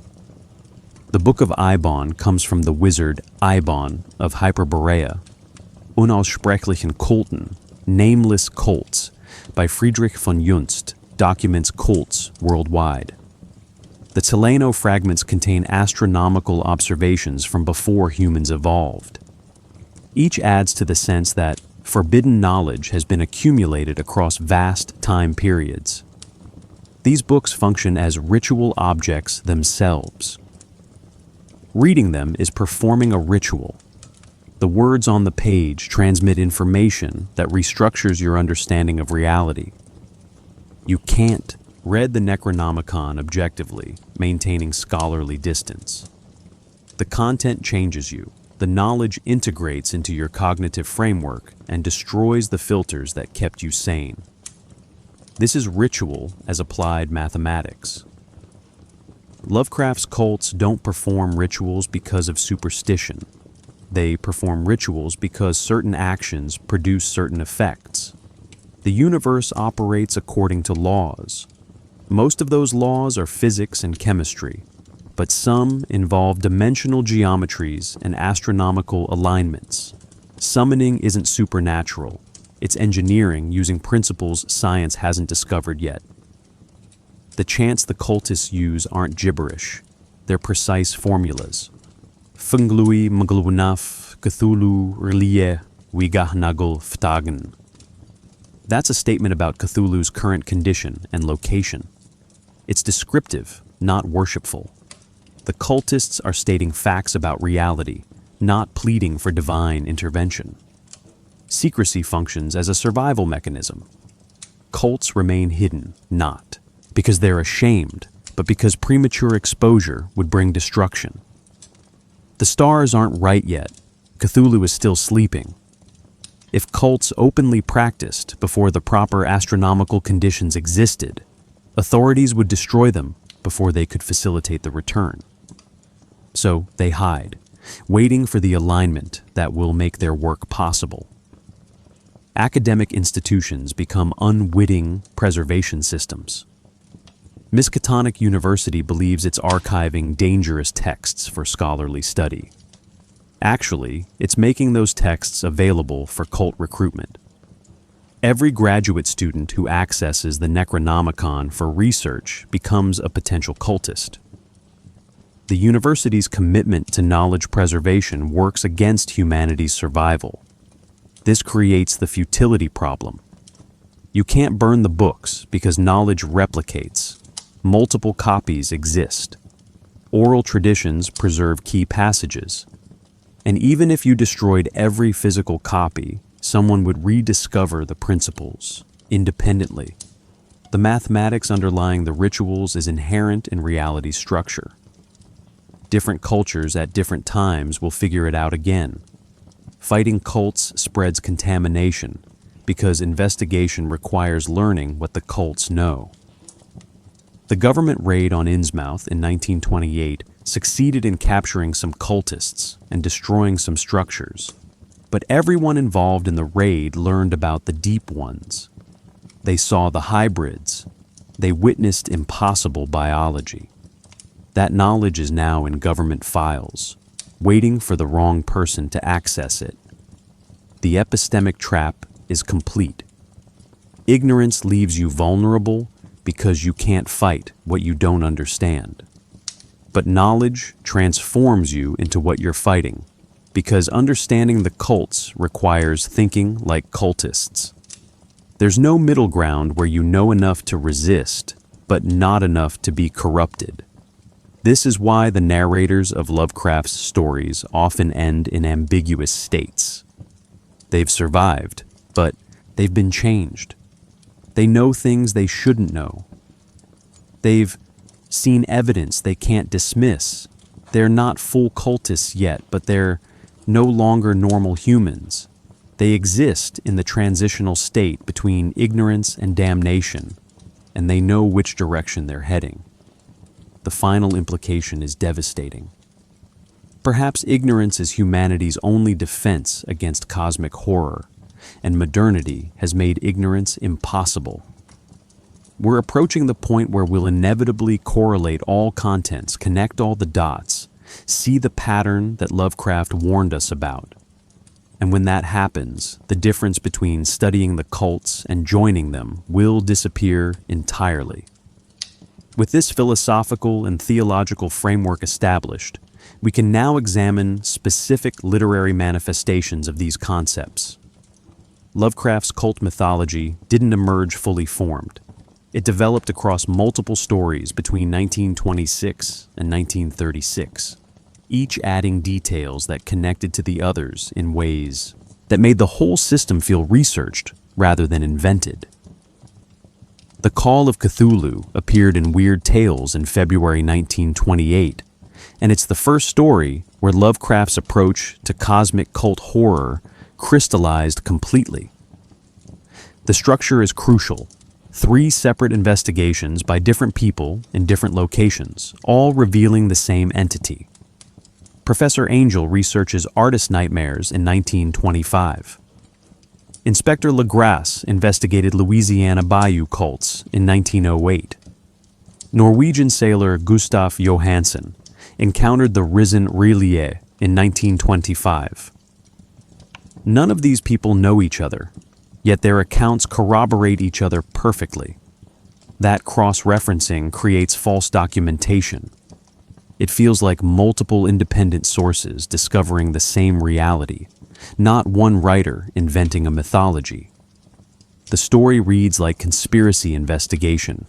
The Book of Eibon comes from the wizard Eibon of Hyperborea. Unaussprechlichen Kulten, Nameless Cults, by Friedrich von Junst, documents cults worldwide. The Teleno fragments contain astronomical observations from before humans evolved. Each adds to the sense that forbidden knowledge has been accumulated across vast time periods. These books function as ritual objects themselves. Reading them is performing a ritual. The words on the page transmit information that restructures your understanding of reality. You can't read the Necronomicon objectively, maintaining scholarly distance. The content changes you. The knowledge integrates into your cognitive framework and destroys the filters that kept you sane. This is ritual as applied mathematics. Lovecraft's cults don't perform rituals because of superstition. They perform rituals because certain actions produce certain effects. The universe operates according to laws. Most of those laws are physics and chemistry, but some involve dimensional geometries and astronomical alignments. Summoning isn't supernatural. It's engineering using principles science hasn't discovered yet. The chants the cultists use aren't gibberish. They're precise formulas. Funglui mglunaf Cthulhu Cult Ftagen. That's a statement about Cthulhu's current condition and location. It's descriptive, not worshipful. The cultists are stating facts about reality, not pleading for divine intervention. Secrecy functions as a survival mechanism. Cults remain hidden, not because they're ashamed, but because premature exposure would bring destruction. The stars aren't right yet. Cthulhu is still sleeping. If cults openly practiced before the proper astronomical conditions existed, authorities would destroy them before they could facilitate the return. So they hide, waiting for the alignment that will make their work possible. Academic institutions become unwitting preservation systems. Miskatonic University believes it's archiving dangerous texts for scholarly study. Actually, it's making those texts available for cult recruitment. Every graduate student who accesses the Necronomicon for research becomes a potential cultist. The university's commitment to knowledge preservation works against humanity's survival. This creates the futility problem. You can't burn the books because knowledge replicates. Multiple copies exist. Oral traditions preserve key passages. And even if you destroyed every physical copy, someone would rediscover the principles independently. The mathematics underlying the rituals is inherent in reality's structure. Different cultures at different times will figure it out again. Fighting cults spreads contamination because investigation requires learning what the cults know. The government raid on Innsmouth in 1928 succeeded in capturing some cultists and destroying some structures. But everyone involved in the raid learned about the deep ones. They saw the hybrids. They witnessed impossible biology. That knowledge is now in government files, waiting for the wrong person to access it. The epistemic trap is complete. Ignorance leaves you vulnerable because you can't fight what you don't understand. But knowledge transforms you into what you're fighting, because understanding the cults requires thinking like cultists. There's no middle ground where you know enough to resist, but not enough to be corrupted. This is why the narrators of Lovecraft's stories often end in ambiguous states. They've survived, but they've been changed. They know things they shouldn't know. They've seen evidence they can't dismiss. They're not full cultists yet, but they're no longer normal humans. They exist in the transitional state between ignorance and damnation, and they know which direction they're heading. The final implication is devastating. Perhaps ignorance is humanity's only defense against cosmic horror, and modernity has made ignorance impossible. We're approaching the point where we'll inevitably correlate all contents, connect all the dots, see the pattern that Lovecraft warned us about. And when that happens, the difference between studying the cults and joining them will disappear entirely. With this philosophical and theological framework established, we can now examine specific literary manifestations of these concepts. Lovecraft's cult mythology didn't emerge fully formed. It developed across multiple stories between 1926 and 1936, each adding details that connected to the others in ways that made the whole system feel researched rather than invented. The Call of Cthulhu appeared in Weird Tales in February 1928, and it's the first story where Lovecraft's approach to cosmic cult horror crystallized completely. The structure is crucial. 3 separate investigations by different people in different locations, all revealing the same entity. Professor Angel researches artist nightmares in 1925. Inspector Legrasse investigated Louisiana Bayou cults in 1908. Norwegian sailor Gustaf Johansen encountered the risen Relie in 1925. None of these people know each other, yet their accounts corroborate each other perfectly. That cross-referencing creates false documentation. It feels like multiple independent sources discovering the same reality, not one writer inventing a mythology. The story reads like conspiracy investigation,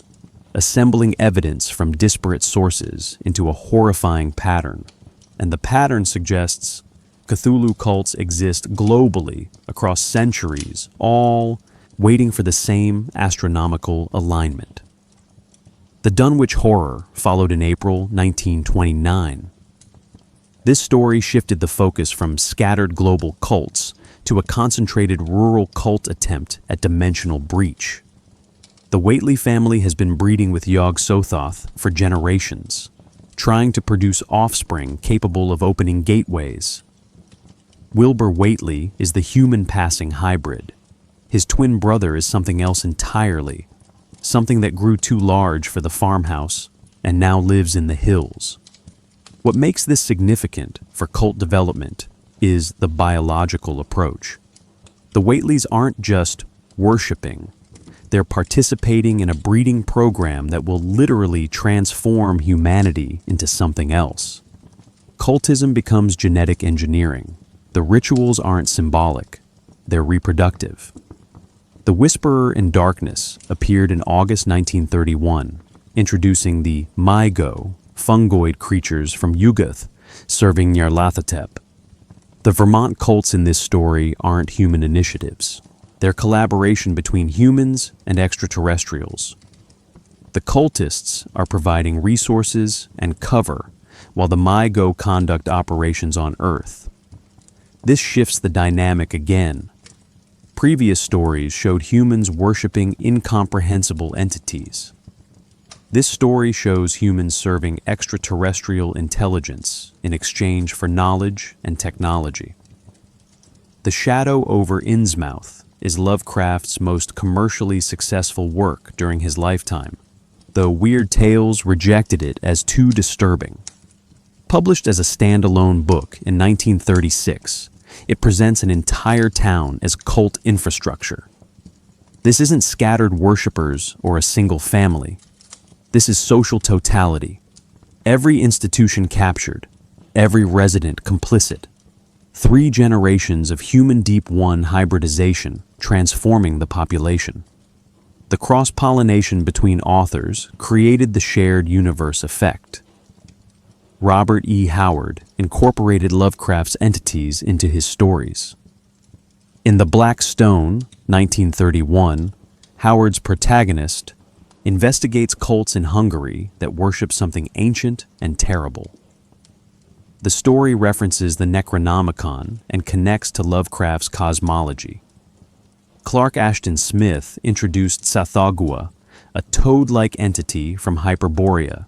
assembling evidence from disparate sources into a horrifying pattern. And the pattern suggests Cthulhu cults exist globally across centuries, all waiting for the same astronomical alignment. The Dunwich Horror followed in April 1929. This story shifted the focus from scattered global cults to a concentrated rural cult attempt at dimensional breach. The Whately family has been breeding with Yog-Sothoth for generations, trying to produce offspring capable of opening gateways. Wilbur Whately is the human-passing hybrid. His twin brother is something else entirely, something that grew too large for the farmhouse and now lives in the hills. What makes this significant for cult development is the biological approach. The Whateleys aren't just worshiping, they're participating in a breeding program that will literally transform humanity into something else. Cultism becomes genetic engineering. The rituals aren't symbolic, they're reproductive. The Whisperer in Darkness appeared in August 1931, introducing the Mygo, fungoid creatures from Yuggoth, serving Nyarlathotep. The Vermont cults in this story aren't human initiatives. They're collaboration between humans and extraterrestrials. The cultists are providing resources and cover, while the Mygo conduct operations on Earth. This shifts the dynamic again. Previous stories showed humans worshipping incomprehensible entities. This story shows humans serving extraterrestrial intelligence in exchange for knowledge and technology. The Shadow over Innsmouth is Lovecraft's most commercially successful work during his lifetime, though Weird Tales rejected it as too disturbing. Published as a standalone book in 1936, it presents an entire town as cult infrastructure. This isn't scattered worshippers or a single family. This is social totality. Every institution captured, every resident complicit. 3 generations of human Deep One hybridization transforming the population. The cross-pollination between authors created the shared universe effect. Robert E. Howard incorporated Lovecraft's entities into his stories. In The Black Stone, 1931, Howard's protagonist investigates cults in Hungary that worship something ancient and terrible. The story references the Necronomicon and connects to Lovecraft's cosmology. Clark Ashton Smith introduced Tsathoggua, a toad-like entity from Hyperborea,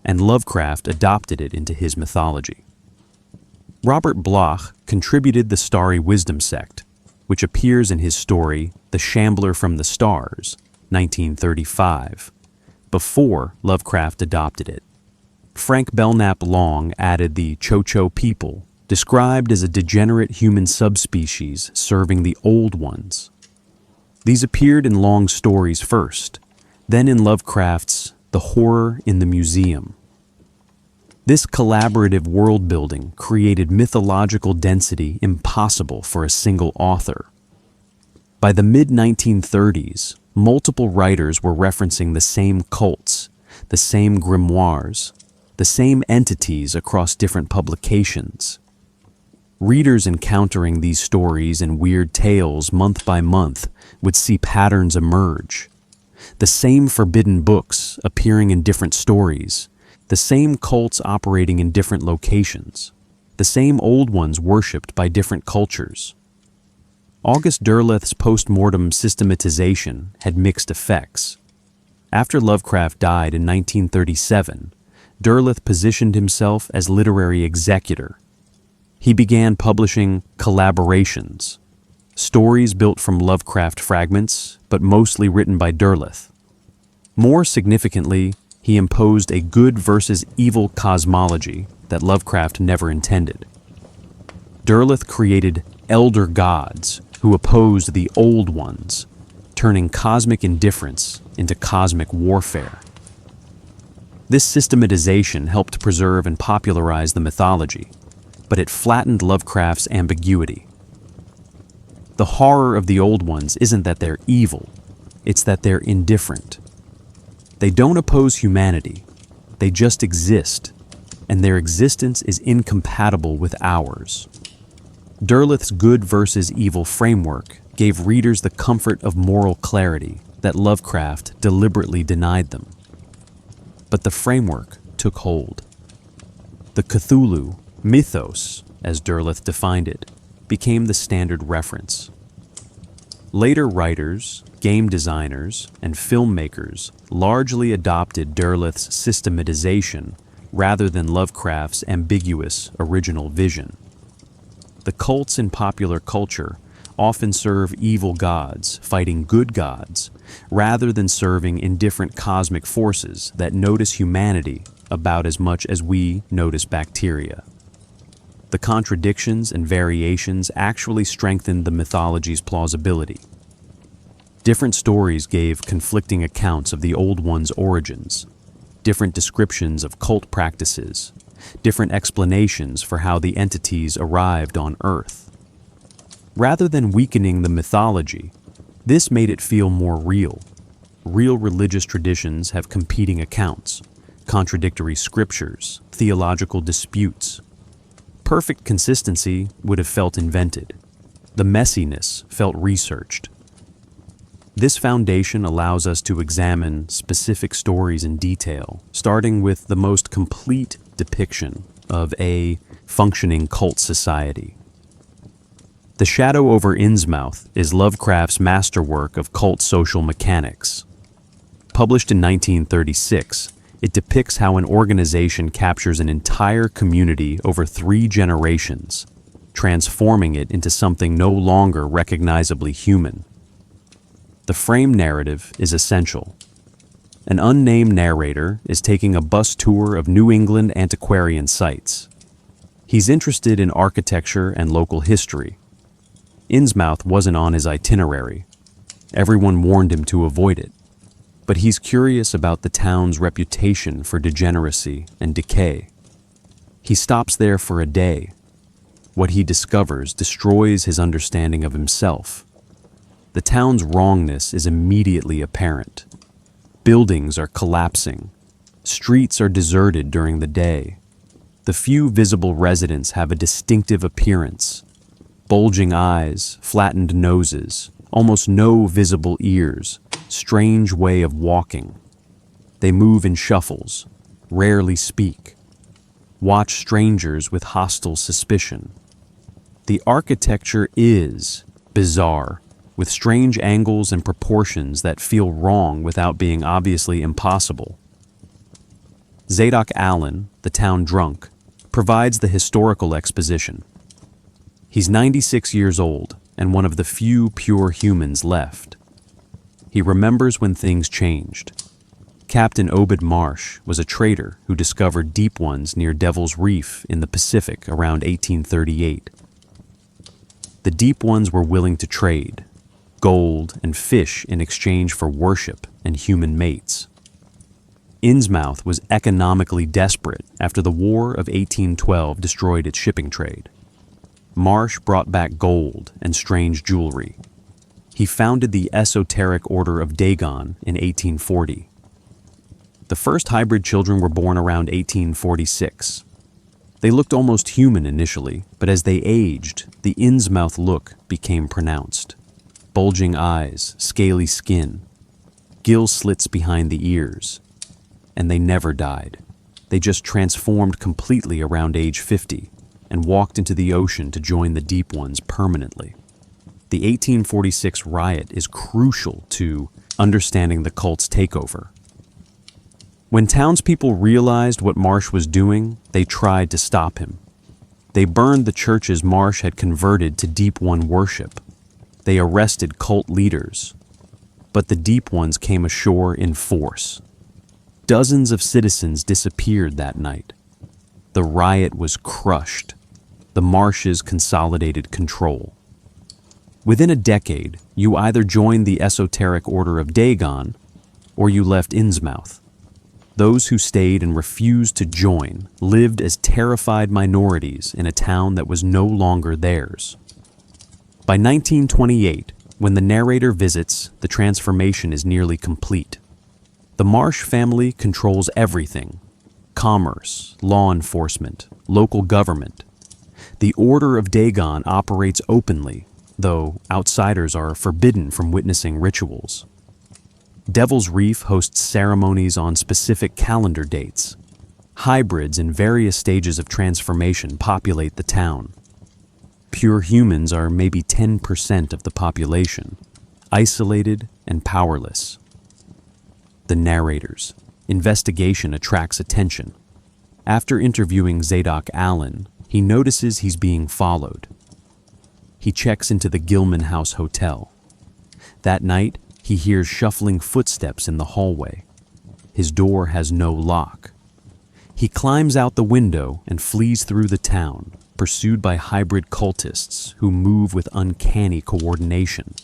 and Lovecraft adopted it into his mythology. Robert Bloch contributed the Starry Wisdom sect, which appears in his story The Shambler from the Stars, 1935, before Lovecraft adopted it. Frank Belknap Long added the Cho-Cho people, described as a degenerate human subspecies serving the Old Ones. These appeared in Long's stories first, then in Lovecraft's The Horror in the Museum. This collaborative world-building created mythological density impossible for a single author. By the mid-1930s, multiple writers were referencing the same cults, the same grimoires, the same entities across different publications. Readers encountering these stories and weird tales month by month would see patterns emerge. The same forbidden books appearing in different stories, the same cults operating in different locations, the same old ones worshipped by different cultures. August Derleth's post-mortem systematization had mixed effects. After Lovecraft died in 1937, Derleth positioned himself as literary executor. He began publishing collaborations, stories built from Lovecraft fragments, but mostly written by Derleth. More significantly, he imposed a good versus evil cosmology that Lovecraft never intended. Derleth created elder gods who opposed the old ones, turning cosmic indifference into cosmic warfare. This systematization helped preserve and popularize the mythology, but it flattened Lovecraft's ambiguity. The horror of the old ones isn't that they're evil, it's that they're indifferent. They don't oppose humanity, they just exist, and their existence is incompatible with ours. Derleth's good versus evil framework gave readers the comfort of moral clarity that Lovecraft deliberately denied them. But the framework took hold. The Cthulhu mythos, as Derleth defined it, became the standard reference. Later writers, game designers, and filmmakers largely adopted Derleth's systematization rather than Lovecraft's ambiguous original vision. The cults in popular culture often serve evil gods fighting good gods, rather than serving indifferent cosmic forces that notice humanity about as much as we notice bacteria. The contradictions and variations actually strengthened the mythology's plausibility. Different stories gave conflicting accounts of the Old One's origins, different descriptions of cult practices, different explanations for how the entities arrived on Earth. Rather than weakening the mythology, this made it feel more real. Real religious traditions have competing accounts, contradictory scriptures, theological disputes. Perfect consistency would have felt invented. The messiness felt researched. This foundation allows us to examine specific stories in detail, starting with the most complete depiction of a functioning cult society. The Shadow over Innsmouth is Lovecraft's masterwork of cult social mechanics. Published in 1936, it depicts how an organization captures an entire community over 3 generations, transforming it into something no longer recognizably human. The frame narrative is essential. An unnamed narrator is taking a bus tour of New England antiquarian sites. He's interested in architecture and local history. Innsmouth wasn't on his itinerary. Everyone warned him to avoid it. But he's curious about the town's reputation for degeneracy and decay. He stops there for a day. What he discovers destroys his understanding of himself. The town's wrongness is immediately apparent. Buildings are collapsing. Streets are deserted during the day. The few visible residents have a distinctive appearance. Bulging eyes, flattened noses, almost no visible ears, strange way of walking. They move in shuffles, rarely speak. Watch strangers with hostile suspicion. The architecture is bizarre, with strange angles and proportions that feel wrong without being obviously impossible. Zadok Allen, the town drunk, provides the historical exposition. He's 96 years old and one of the few pure humans left. He remembers when things changed. Captain Obed Marsh was a trader who discovered deep ones near Devil's Reef in the Pacific around 1838. The deep ones were willing to trade, gold and fish in exchange for worship and human mates. Innsmouth was economically desperate after the War of 1812 destroyed its shipping trade. Marsh brought back gold and strange jewelry. He founded the Esoteric Order of Dagon in 1840. The first hybrid children were born around 1846. They looked almost human initially, but as they aged, the Innsmouth look became pronounced. Bulging eyes, scaly skin, gill slits behind the ears. And they never died. They just transformed completely around age 50 and walked into the ocean to join the deep ones permanently. The 1846 riot is crucial to understanding the cult's takeover. When townspeople realized what Marsh was doing, they tried to stop him. They burned the churches Marsh had converted to Deep One worship. They arrested cult leaders. But the Deep Ones came ashore in force. Dozens of citizens disappeared that night. The riot was crushed. The Marshes consolidated control. Within a decade, you either joined the Esoteric Order of Dagon or you left Innsmouth. Those who stayed and refused to join lived as terrified minorities in a town that was no longer theirs. By 1928, when the narrator visits, the transformation is nearly complete. The Marsh family controls everything: commerce, law enforcement, local government. The Order of Dagon operates openly, though outsiders are forbidden from witnessing rituals. Devil's Reef hosts ceremonies on specific calendar dates. Hybrids in various stages of transformation populate the town. Pure humans are maybe 10% of the population, isolated and powerless. The narrator's investigation attracts attention. After interviewing Zadok Allen, he notices he's being followed. He checks into the Gilman House Hotel. That night, he hears shuffling footsteps in the hallway. His door has no lock. He climbs out the window and flees through the town, pursued by hybrid cultists who move with uncanny coordination.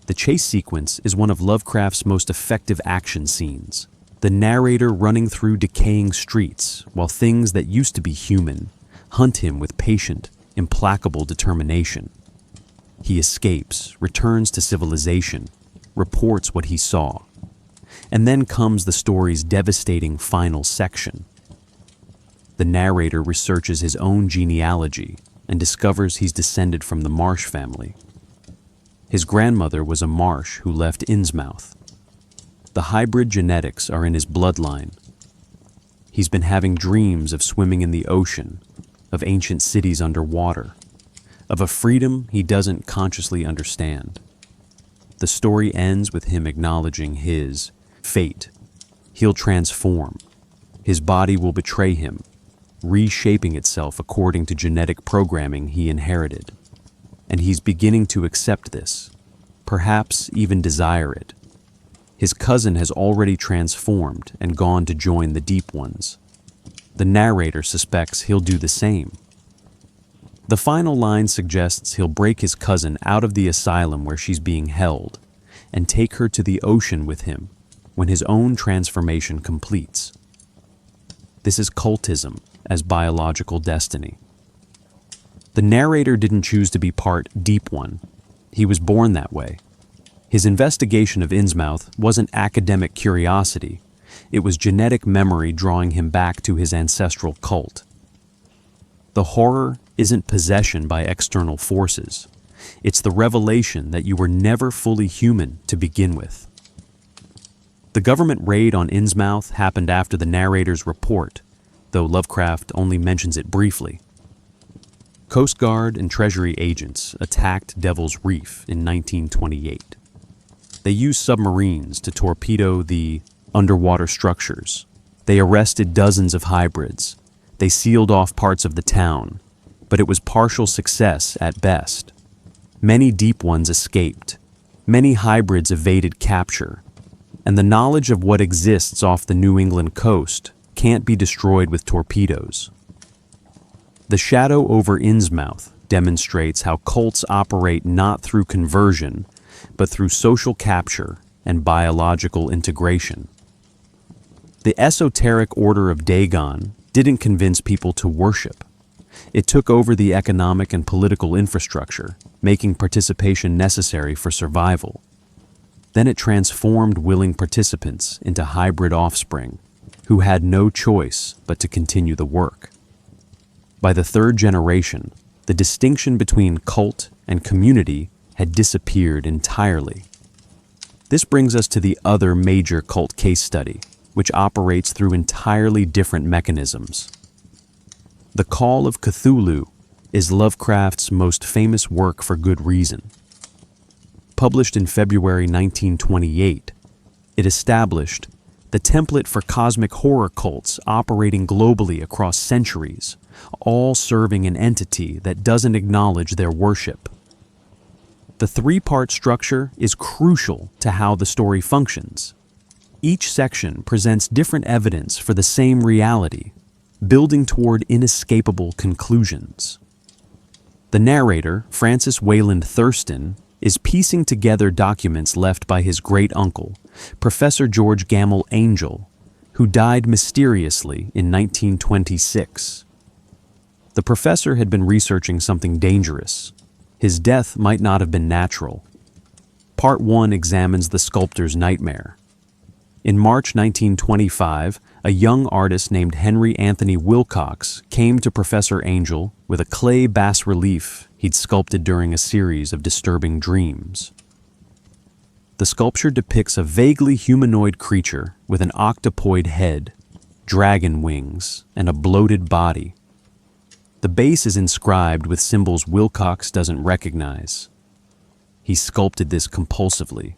The chase sequence is one of Lovecraft's most effective action scenes. The narrator running through decaying streets while things that used to be human hunt him with patient, implacable determination. He escapes, returns to civilization, reports what he saw. And then comes the story's devastating final section. The narrator researches his own genealogy and discovers he's descended from the Marsh family. His grandmother was a Marsh who left Innsmouth. The hybrid genetics are in his bloodline. He's been having dreams of swimming in the ocean, of ancient cities underwater, of a freedom he doesn't consciously understand. The story ends with him acknowledging his fate. He'll transform. His body will betray him, reshaping itself according to genetic programming he inherited. And he's beginning to accept this, perhaps even desire it. His cousin has already transformed and gone to join the Deep Ones. The narrator suspects he'll do the same. The final line suggests he'll break his cousin out of the asylum where she's being held and take her to the ocean with him when his own transformation completes. This is cultism as biological destiny. The narrator didn't choose to be part Deep One. He was born that way. His investigation of Innsmouth wasn't academic curiosity. It was genetic memory drawing him back to his ancestral cult. The horror isn't possession by external forces. It's the revelation that you were never fully human to begin with. The government raid on Innsmouth happened after the narrator's report, though Lovecraft only mentions it briefly. Coast Guard and Treasury agents attacked Devil's Reef in 1928. They used submarines to torpedo the underwater structures. They arrested dozens of hybrids. They sealed off parts of the town, but it was partial success at best. Many Deep Ones escaped. Many hybrids evaded capture. And the knowledge of what exists off the New England coast can't be destroyed with torpedoes. The shadow over Innsmouth demonstrates how cults operate not through conversion, but through social capture and biological integration. The esoteric Order of Dagon didn't convince people to worship. It took over the economic and political infrastructure, making participation necessary for survival. Then it transformed willing participants into hybrid offspring, who had no choice but to continue the work. By the third generation, the distinction between cult and community had disappeared entirely. This brings us to the other major cult case study, which operates through entirely different mechanisms. The Call of Cthulhu is Lovecraft's most famous work for good reason. Published in February 1928, it established the template for cosmic horror cults operating globally across centuries, all serving an entity that doesn't acknowledge their worship. The three-part structure is crucial to how the story functions. Each section presents different evidence for the same reality, building toward inescapable conclusions. The narrator, Francis Wayland Thurston, is piecing together documents left by his great-uncle, Professor George Gamble Angel, who died mysteriously in 1926. The professor had been researching something dangerous. His death might not have been natural. Part 1 examines the sculptor's nightmare. In March 1925, a young artist named Henry Anthony Wilcox came to Professor Angel with a clay bas-relief he'd sculpted during a series of disturbing dreams. The sculpture depicts a vaguely humanoid creature with an octopoid head, dragon wings, and a bloated body. The base is inscribed with symbols Wilcox doesn't recognize. He sculpted this compulsively,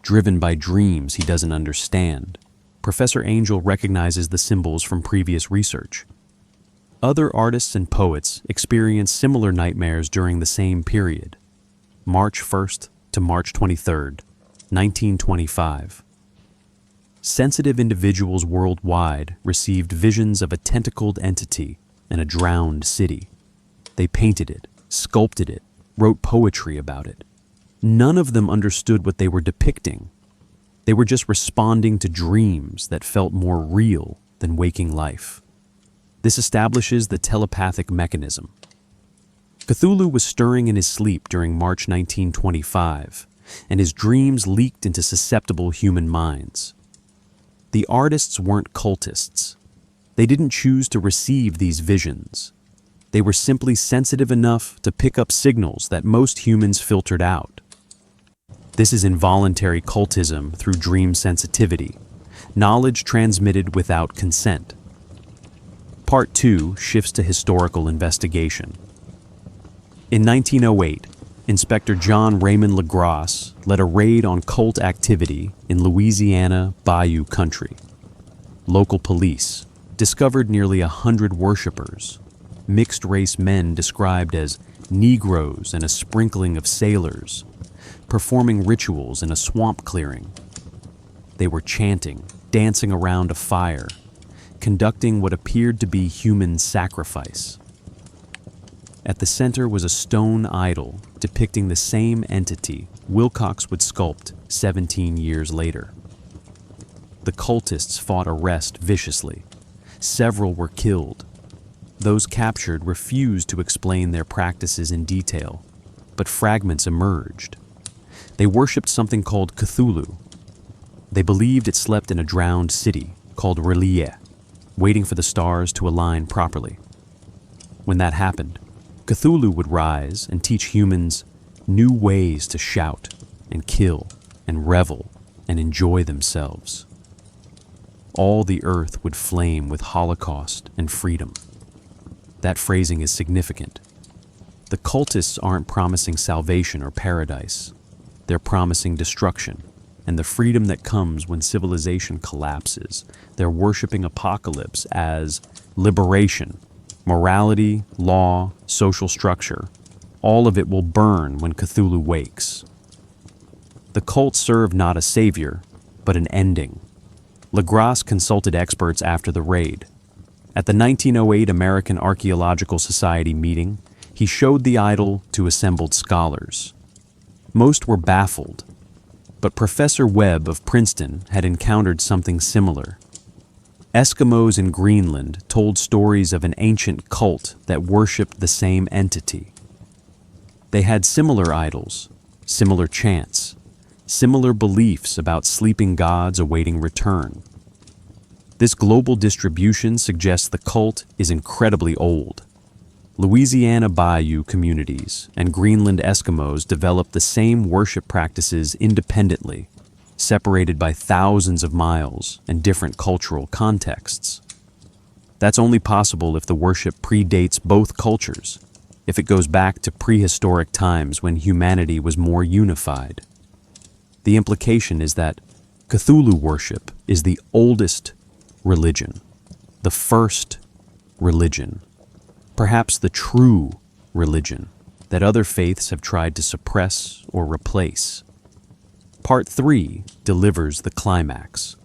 driven by dreams he doesn't understand. Professor Angel recognizes the symbols from previous research. Other artists and poets experienced similar nightmares during the same period, March 1st to March 23rd, 1925. Sensitive individuals worldwide received visions of a tentacled entity in a drowned city. They painted it, sculpted it, wrote poetry about it. None of them understood what they were depicting. They were just responding to dreams that felt more real than waking life. This establishes the telepathic mechanism. Cthulhu was stirring in his sleep during March 1925, and his dreams leaked into susceptible human minds. The artists weren't cultists. They didn't choose to receive these visions. They were simply sensitive enough to pick up signals that most humans filtered out. This is involuntary cultism through dream sensitivity, knowledge transmitted without consent. Part 2 shifts to historical investigation. In 1908, Inspector John Raymond LaGrasse led a raid on cult activity in Louisiana Bayou country. Local police discovered nearly 100 worshippers, mixed-race men described as Negroes and a sprinkling of sailors, performing rituals in a swamp clearing. They were chanting, dancing around a fire, conducting what appeared to be human sacrifice. At the center was a stone idol depicting the same entity Wilcox would sculpt 17 years later. The cultists fought arrest viciously. Several were killed. Those captured refused to explain their practices in detail, but fragments emerged. They worshipped something called Cthulhu. They believed it slept in a drowned city called Relie, waiting for the stars to align properly. When that happened, Cthulhu would rise and teach humans new ways to shout and kill and revel and enjoy themselves. All the earth would flame with holocaust and freedom. That phrasing is significant. The cultists aren't promising salvation or paradise. They're promising destruction and the freedom that comes when civilization collapses. They're worshiping apocalypse as liberation. Morality, law, social structure, all of it will burn when Cthulhu wakes. The cult served not a savior, but an ending. LaGrasse consulted experts after the raid. At the 1908 American Archaeological Society meeting, he showed the idol to assembled scholars. Most were baffled, but Professor Webb of Princeton had encountered something similar. Eskimos in Greenland told stories of an ancient cult that worshipped the same entity. They had similar idols, similar chants, similar beliefs about sleeping gods awaiting return. This global distribution suggests the cult is incredibly old. Louisiana Bayou communities and Greenland Eskimos developed the same worship practices independently, separated by thousands of miles and different cultural contexts. That's only possible if the worship predates both cultures, if it goes back to prehistoric times when humanity was more unified. The implication is that Cthulhu worship is the oldest religion, the first religion, perhaps the true religion that other faiths have tried to suppress or replace. Part 3 delivers the climax.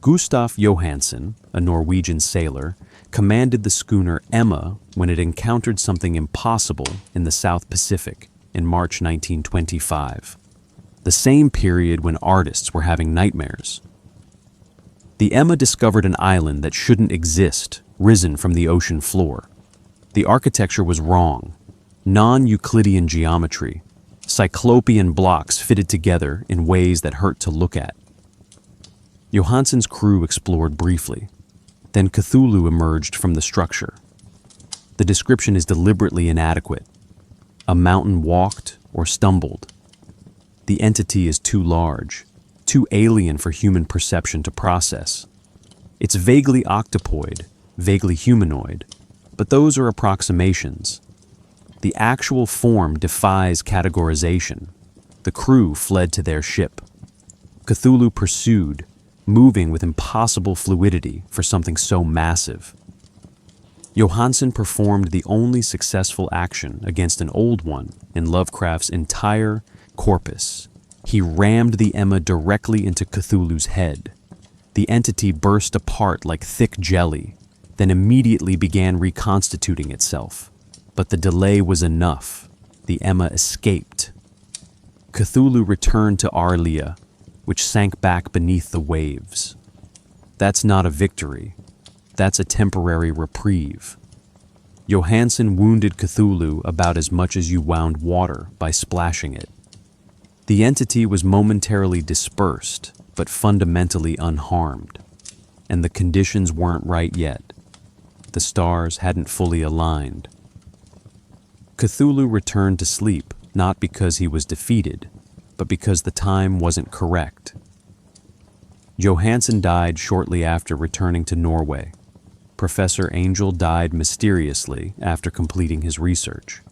Gustaf Johansen, a Norwegian sailor, commanded the schooner Emma when it encountered something impossible in the South Pacific in March 1925, the same period when artists were having nightmares. The Emma discovered an island that shouldn't exist, risen from the ocean floor. The architecture was wrong. Non-Euclidean geometry, cyclopean blocks fitted together in ways that hurt to look at. Johansen's crew explored briefly. Then Cthulhu emerged from the structure. The description is deliberately inadequate. A mountain walked or stumbled. The entity is too large, too alien for human perception to process. It's vaguely octopoid, vaguely humanoid, but those are approximations. The actual form defies categorization. The crew fled to their ship. Cthulhu pursued, moving with impossible fluidity for something so massive. Johansen performed the only successful action against an old one in Lovecraft's entire corpus. He rammed the Emma directly into Cthulhu's head. The entity burst apart like thick jelly, then immediately began reconstituting itself. But the delay was enough. The Emma escaped. Cthulhu returned to Arlia, which sank back beneath the waves. That's not a victory. That's a temporary reprieve. Johansen wounded Cthulhu about as much as you wound water by splashing it. The entity was momentarily dispersed, but fundamentally unharmed. And the conditions weren't right yet. The stars hadn't fully aligned. Cthulhu returned to sleep, not because he was defeated, but because the time wasn't correct. Johansen died shortly after returning to Norway. Professor Angel died mysteriously after completing his research.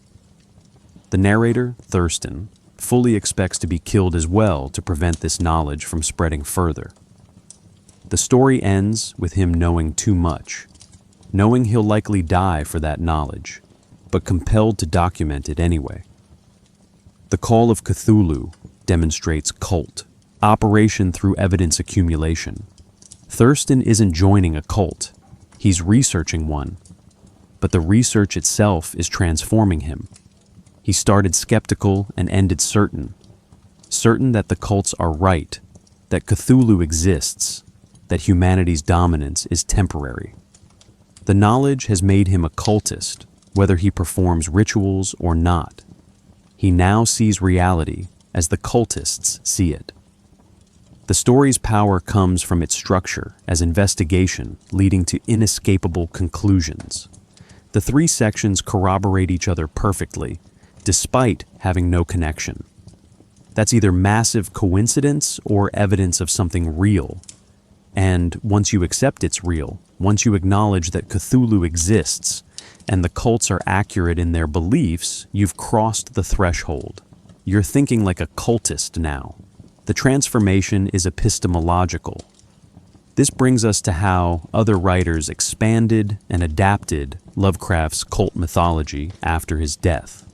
The narrator, Thurston, fully expects to be killed as well to prevent this knowledge from spreading further. The story ends with him knowing too much, knowing he'll likely die for that knowledge, but compelled to document it anyway. The Call of Cthulhu demonstrates cult, operation through evidence accumulation. Thurston isn't joining a cult, he's researching one, but the research itself is transforming him. He started skeptical and ended certain that the cults are right, that Cthulhu exists, that humanity's dominance is temporary. The knowledge has made him a cultist, whether he performs rituals or not. He now sees reality as the cultists see it. The story's power comes from its structure as investigation leading to inescapable conclusions. The three sections corroborate each other perfectly, despite having no connection. That's either massive coincidence or evidence of something real. And once you accept it's real, once you acknowledge that Cthulhu exists, and the cults are accurate in their beliefs, you've crossed the threshold. You're thinking like a cultist now. The transformation is epistemological. This brings us to how other writers expanded and adapted Lovecraft's cult mythology after his death.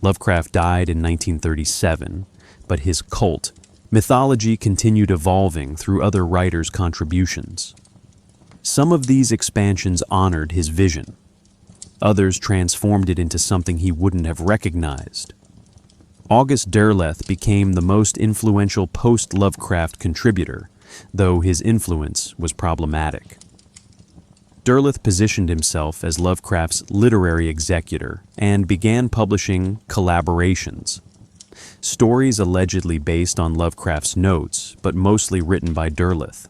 Lovecraft died in 1937, but his cult mythology continued evolving through other writers' contributions. Some of these expansions honored his vision. Others transformed it into something he wouldn't have recognized. August Derleth became the most influential post-Lovecraft contributor, though his influence was problematic. Derleth positioned himself as Lovecraft's literary executor and began publishing collaborations, stories allegedly based on Lovecraft's notes, but mostly written by Derleth.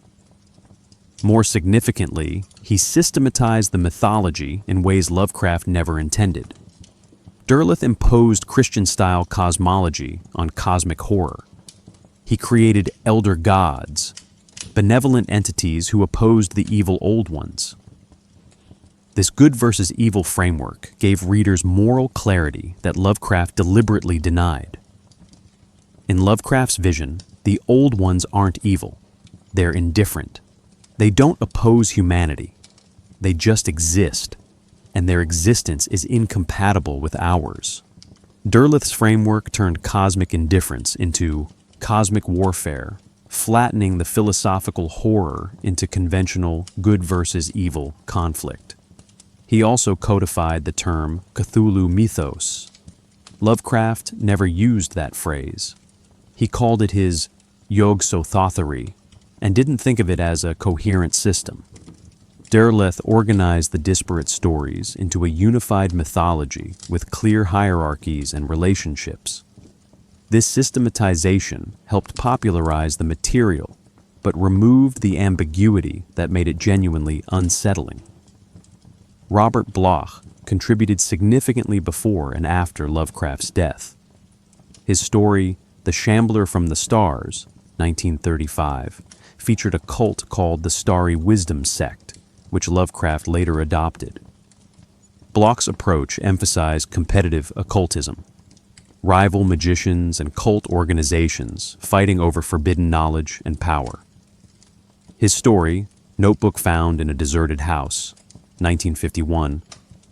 More significantly, he systematized the mythology in ways Lovecraft never intended. Derleth imposed Christian-style cosmology on cosmic horror. He created elder gods, benevolent entities who opposed the evil old ones. This good versus evil framework gave readers moral clarity that Lovecraft deliberately denied. In Lovecraft's vision, the old ones aren't evil. They're indifferent. They don't oppose humanity. They just exist, and their existence is incompatible with ours. Derleth's framework turned cosmic indifference into cosmic warfare, flattening the philosophical horror into conventional good versus evil conflict. He also codified the term Cthulhu mythos. Lovecraft never used that phrase. He called it his Yog-Sothothery, and didn't think of it as a coherent system. Derleth organized the disparate stories into a unified mythology with clear hierarchies and relationships. This systematization helped popularize the material, but removed the ambiguity that made it genuinely unsettling. Robert Bloch contributed significantly before and after Lovecraft's death. His story, The Shambler from the Stars, 1935, featured a cult called the Starry Wisdom Sect, which Lovecraft later adopted. Bloch's approach emphasized competitive occultism, rival magicians and cult organizations fighting over forbidden knowledge and power. His story, Notebook Found in a Deserted House, 1951,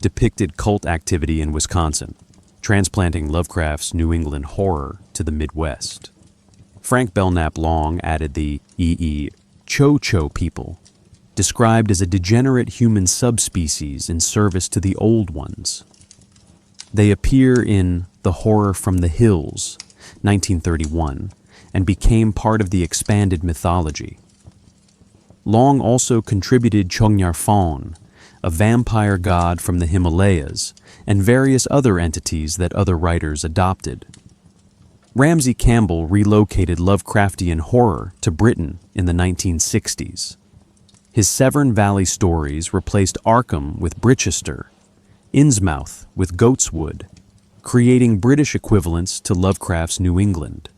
depicted cult activity in Wisconsin, transplanting Lovecraft's New England horror to the Midwest. Frank Belknap Long added the Cho-Cho people, described as a degenerate human subspecies in service to the Old Ones. They appear in The Horror from the Hills, 1931, and became part of the expanded mythology. Long also contributed Chongyarfon, a vampire god from the Himalayas, and various other entities that other writers adopted. Ramsey Campbell relocated Lovecraftian horror to Britain in the 1960s. His Severn Valley stories replaced Arkham with Brichester, Innsmouth with Goatswood, creating British equivalents to Lovecraft's New England.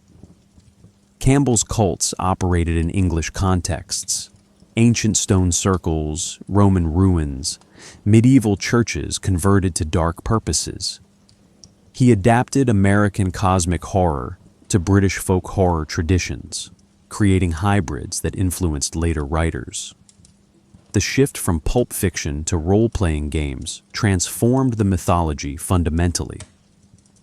Campbell's cults operated in English contexts: ancient stone circles, Roman ruins, medieval churches converted to dark purposes. He adapted American cosmic horror to British folk horror traditions, creating hybrids that influenced later writers. The shift from pulp fiction to role-playing games transformed the mythology fundamentally.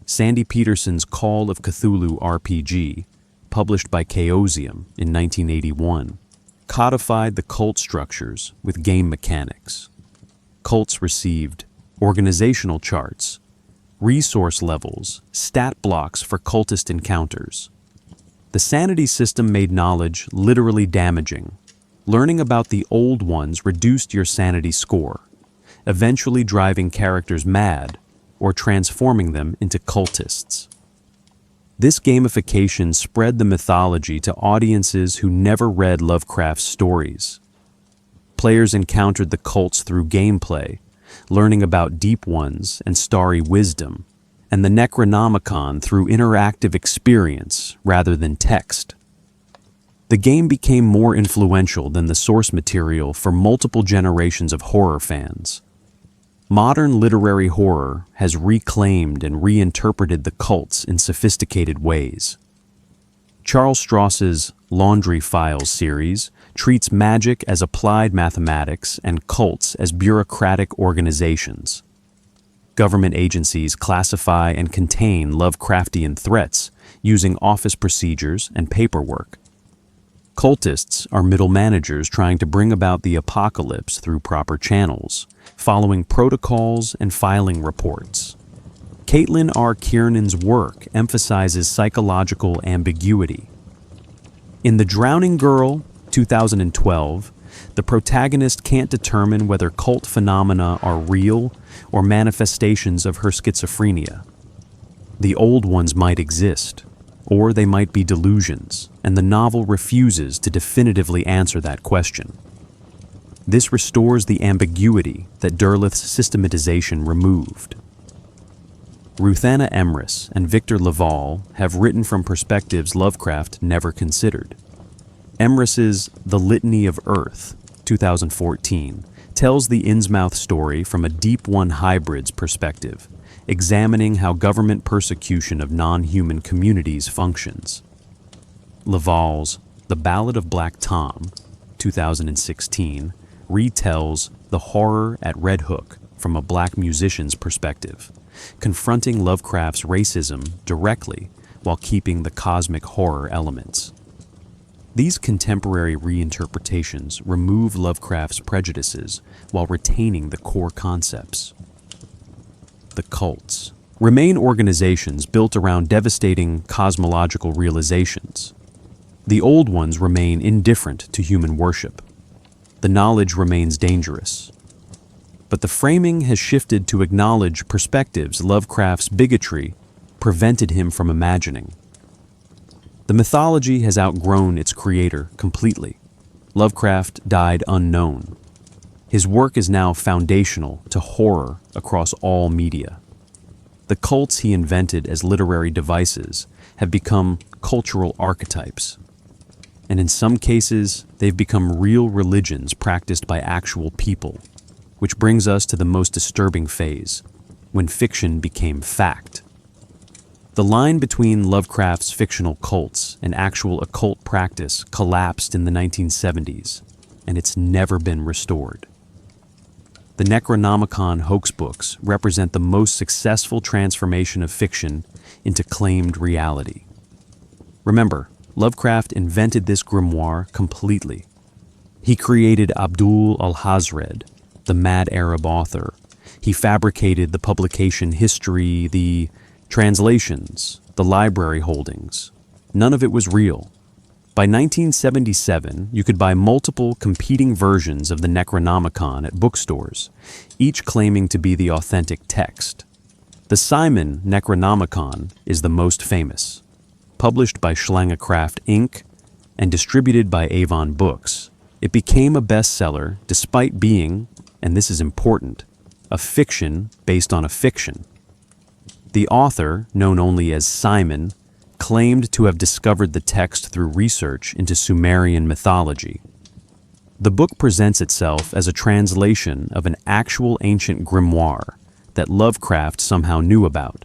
Sandy Peterson's Call of Cthulhu RPG, published by Chaosium in 1981, codified the cult structures with game mechanics. Cults received organizational charts, resource levels, stat blocks for cultist encounters. The sanity system made knowledge literally damaging. Learning about the Old Ones reduced your sanity score, eventually driving characters mad or transforming them into cultists. This gamification spread the mythology to audiences who never read Lovecraft's stories. Players encountered the cults through gameplay, learning about Deep Ones and Starry Wisdom, and the Necronomicon through interactive experience rather than text. The game became more influential than the source material for multiple generations of horror fans. Modern literary horror has reclaimed and reinterpreted the cults in sophisticated ways. Charles Stross's Laundry Files series treats magic as applied mathematics and cults as bureaucratic organizations. Government agencies classify and contain Lovecraftian threats using office procedures and paperwork. Cultists are middle managers trying to bring about the apocalypse through proper channels, following protocols and filing reports. Caitlin R. Kiernan's work emphasizes psychological ambiguity. In The Drowning Girl, 2012, the protagonist can't determine whether cult phenomena are real or manifestations of her schizophrenia. The Old Ones might exist, or they might be delusions, and the novel refuses to definitively answer that question. This restores the ambiguity that Derleth's systematization removed. Ruthanna Emrys and Victor Laval have written from perspectives Lovecraft never considered. Emrys's The Litany of Earth, 2014, tells the Innsmouth story from a Deep One hybrid's perspective, examining how government persecution of non-human communities functions. Laval's The Ballad of Black Tom, 2016, retells the horror at Red Hook from a black musician's perspective, confronting Lovecraft's racism directly while keeping the cosmic horror elements. These contemporary reinterpretations remove Lovecraft's prejudices while retaining the core concepts. The cults remain organizations built around devastating cosmological realizations. The old ones remain indifferent to human worship. The knowledge remains dangerous. But the framing has shifted to acknowledge perspectives Lovecraft's bigotry prevented him from imagining. The mythology has outgrown its creator completely. Lovecraft died unknown. His work is now foundational to horror across all media. The cults he invented as literary devices have become cultural archetypes. And in some cases, they've become real religions practiced by actual people, which brings us to the most disturbing phase, when fiction became fact. The line between Lovecraft's fictional cults and actual occult practice collapsed in the 1970s, and it's never been restored. The Necronomicon hoax books represent the most successful transformation of fiction into claimed reality. Remember, Lovecraft invented this grimoire completely. He created Abdul al-Hazred, the mad Arab author. He fabricated the publication history, the translations, the library holdings. None of it was real. By 1977, you could buy multiple competing versions of the Necronomicon at bookstores, each claiming to be the authentic text. The Simon Necronomicon is the most famous. Published by Schlangekraft Inc. and distributed by Avon Books, it became a bestseller despite being, and this is important, a fiction based on a fiction. The author, known only as Simon, claimed to have discovered the text through research into Sumerian mythology. The book presents itself as a translation of an actual ancient grimoire that Lovecraft somehow knew about.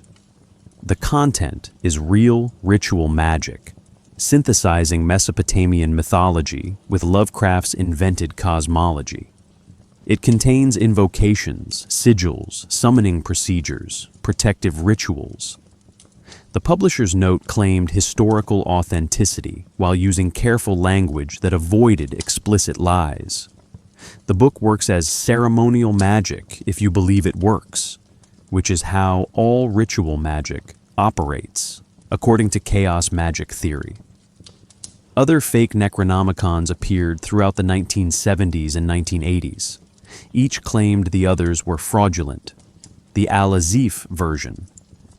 The content is real ritual magic, synthesizing Mesopotamian mythology with Lovecraft's invented cosmology. It contains invocations, sigils, summoning procedures, protective rituals. The publisher's note claimed historical authenticity while using careful language that avoided explicit lies. The book works as ceremonial magic if you believe it works, which is how all ritual magic operates, according to chaos magic theory. Other fake Necronomicons appeared throughout the 1970s and 1980s. Each claimed the others were fraudulent. The Al-Azif version,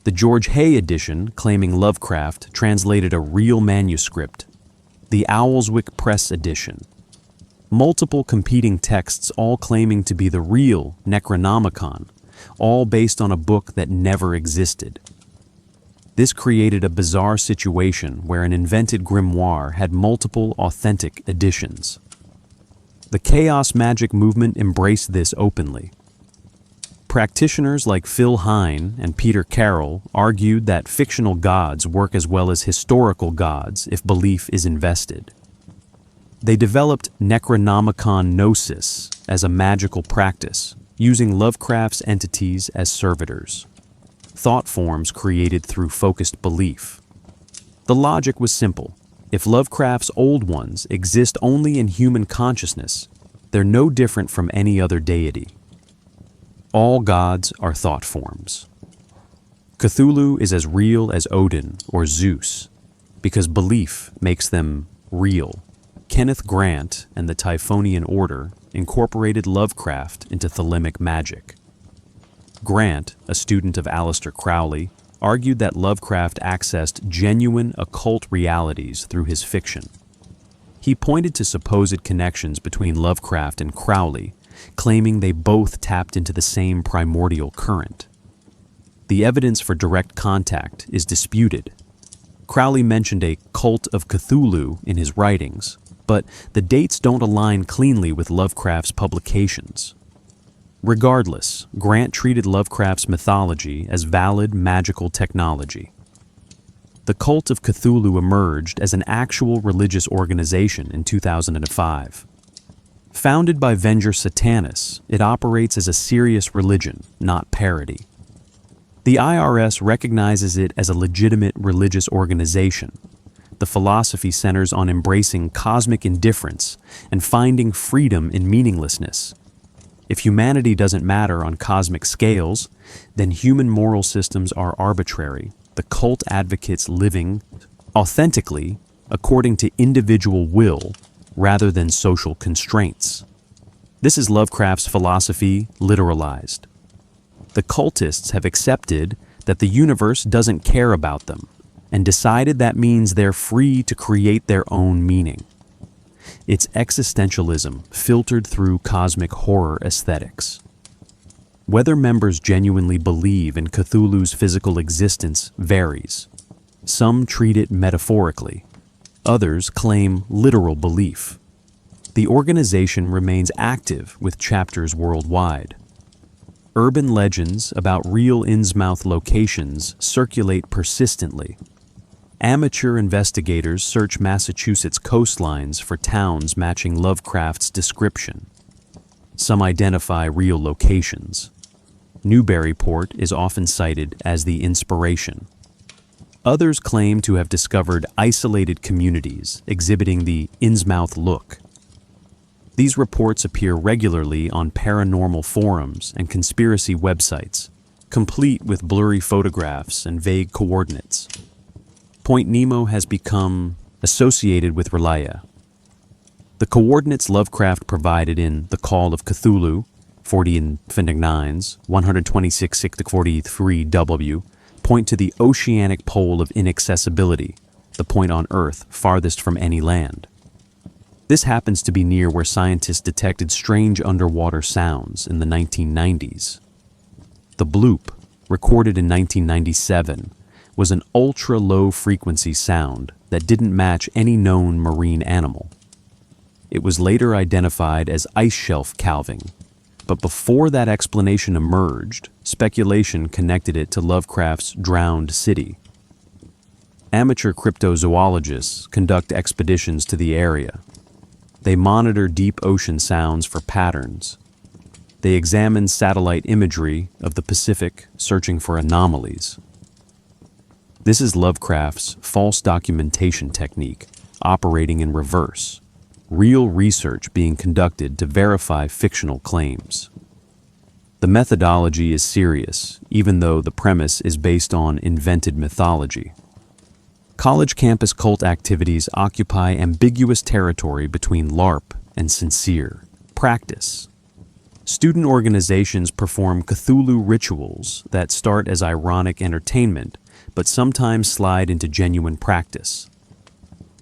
the George Hay edition claiming Lovecraft translated a real manuscript, the Owlswick Press edition. Multiple competing texts all claiming to be the real Necronomicon, all based on a book that never existed. This created a bizarre situation where an invented grimoire had multiple authentic editions. The chaos magic movement embraced this openly. Practitioners like Phil Hine and Peter Carroll argued that fictional gods work as well as historical gods if belief is invested. They developed Necronomicon Gnosis as a magical practice, using Lovecraft's entities as servitors. Thought forms created through focused belief. The logic was simple. If Lovecraft's old ones exist only in human consciousness, they're no different from any other deity. All gods are thought forms. Cthulhu is as real as Odin or Zeus, because belief makes them real. Kenneth Grant and the Typhonian Order incorporated Lovecraft into Thelemic magic. Grant, a student of Aleister Crowley, argued that Lovecraft accessed genuine occult realities through his fiction. He pointed to supposed connections between Lovecraft and Crowley, claiming they both tapped into the same primordial current. The evidence for direct contact is disputed. Crowley mentioned a cult of Cthulhu in his writings, but the dates don't align cleanly with Lovecraft's publications. Regardless, Grant treated Lovecraft's mythology as valid magical technology. The cult of Cthulhu emerged as an actual religious organization in 2005. Founded by Venger Satanis, it operates as a serious religion, not parody. The IRS recognizes it as a legitimate religious organization. The philosophy centers on embracing cosmic indifference and finding freedom in meaninglessness. If humanity doesn't matter on cosmic scales, then human moral systems are arbitrary. The cult advocates living authentically according to individual will rather than social constraints. This is Lovecraft's philosophy literalized. The cultists have accepted that the universe doesn't care about them and decided that means they're free to create their own meaning. It's existentialism filtered through cosmic horror aesthetics. Whether members genuinely believe in Cthulhu's physical existence varies. Some treat it metaphorically. Others claim literal belief. The organization remains active with chapters worldwide. Urban legends about real Innsmouth locations circulate persistently. Amateur investigators search Massachusetts coastlines for towns matching Lovecraft's description. Some identify real locations. Newburyport is often cited as the inspiration. Others claim to have discovered isolated communities exhibiting the Innsmouth look. These reports appear regularly on paranormal forums and conspiracy websites, complete with blurry photographs and vague coordinates. Point Nemo has become associated with Relia. The coordinates Lovecraft provided in The Call of Cthulhu, 40 Infinite Nines, 126-43W, point to the oceanic pole of inaccessibility, the point on Earth farthest from any land. This happens to be near where scientists detected strange underwater sounds in the 1990s. The bloop, recorded in 1997, was an ultra-low frequency sound that didn't match any known marine animal. It was later identified as ice shelf calving, but before that explanation emerged, speculation connected it to Lovecraft's drowned city. Amateur cryptozoologists conduct expeditions to the area. They monitor deep ocean sounds for patterns. They examine satellite imagery of the Pacific, searching for anomalies. This is Lovecraft's false documentation technique, operating in reverse. Real research being conducted to verify fictional claims. The methodology is serious, even though the premise is based on invented mythology. College campus cult activities occupy ambiguous territory between LARP and sincere practice. Student organizations perform Cthulhu rituals that start as ironic entertainment, but sometimes slide into genuine practice.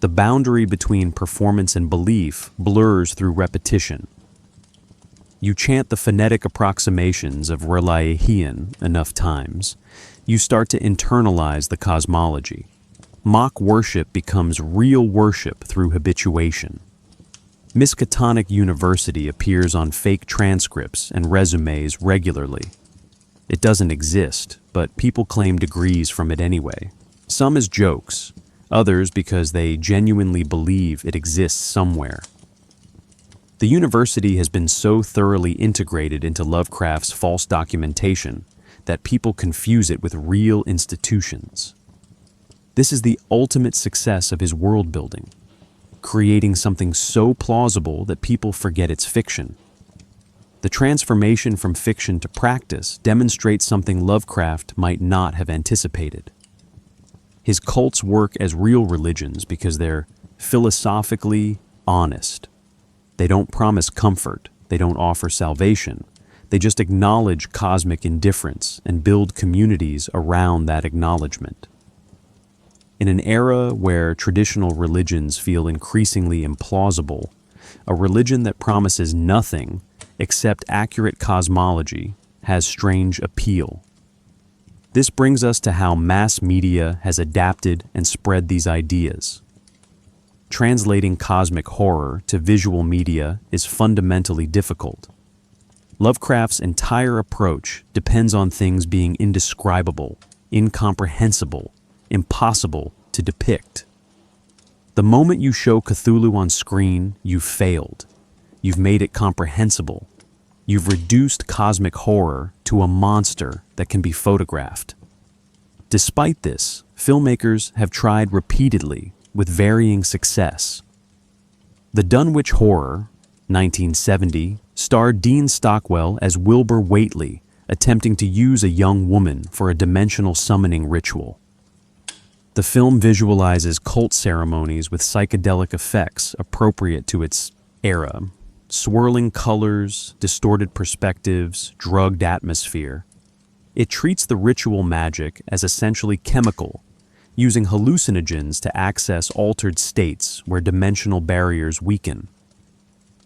The boundary between performance and belief blurs through repetition. You chant the phonetic approximations of Reliahian enough times, you start to internalize the cosmology. Mock worship becomes real worship through habituation. Miskatonic University appears on fake transcripts and resumes regularly. It doesn't exist, but people claim degrees from it anyway. Some as jokes, others because they genuinely believe it exists somewhere. The university has been so thoroughly integrated into Lovecraft's false documentation that people confuse it with real institutions. This is the ultimate success of his world building, creating something so plausible that people forget it's fiction. The transformation from fiction to practice demonstrates something Lovecraft might not have anticipated. His cults work as real religions because they're philosophically honest. They don't promise comfort, they don't offer salvation, they just acknowledge cosmic indifference and build communities around that acknowledgement. In an era where traditional religions feel increasingly implausible, a religion that promises nothing except accurate cosmology has strange appeal. This brings us to how mass media has adapted and spread these ideas. Translating cosmic horror to visual media is fundamentally difficult. Lovecraft's entire approach depends on things being indescribable, incomprehensible, impossible to depict. The moment you show Cthulhu on screen, you've failed. You've made it comprehensible. You've reduced cosmic horror to a monster that can be photographed. Despite this, filmmakers have tried repeatedly with varying success. The Dunwich Horror, 1970, starred Dean Stockwell as Wilbur Whately, attempting to use a young woman for a dimensional summoning ritual. The film visualizes cult ceremonies with psychedelic effects appropriate to its era. Swirling colors, distorted perspectives, drugged atmosphere. It treats the ritual magic as essentially chemical, using hallucinogens to access altered states where dimensional barriers weaken.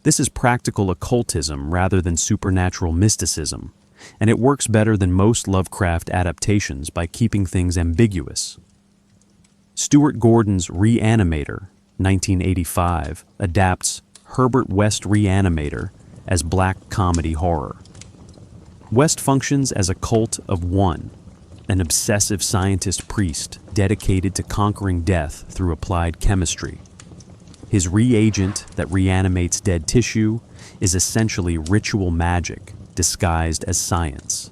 This is practical occultism rather than supernatural mysticism, and it works better than most Lovecraft adaptations by keeping things ambiguous. Stuart Gordon's Reanimator, 1985, adapts Herbert West Reanimator as black comedy horror. West functions as a cult of one, an obsessive scientist priest dedicated to conquering death through applied chemistry. His reagent that reanimates dead tissue is essentially ritual magic disguised as science.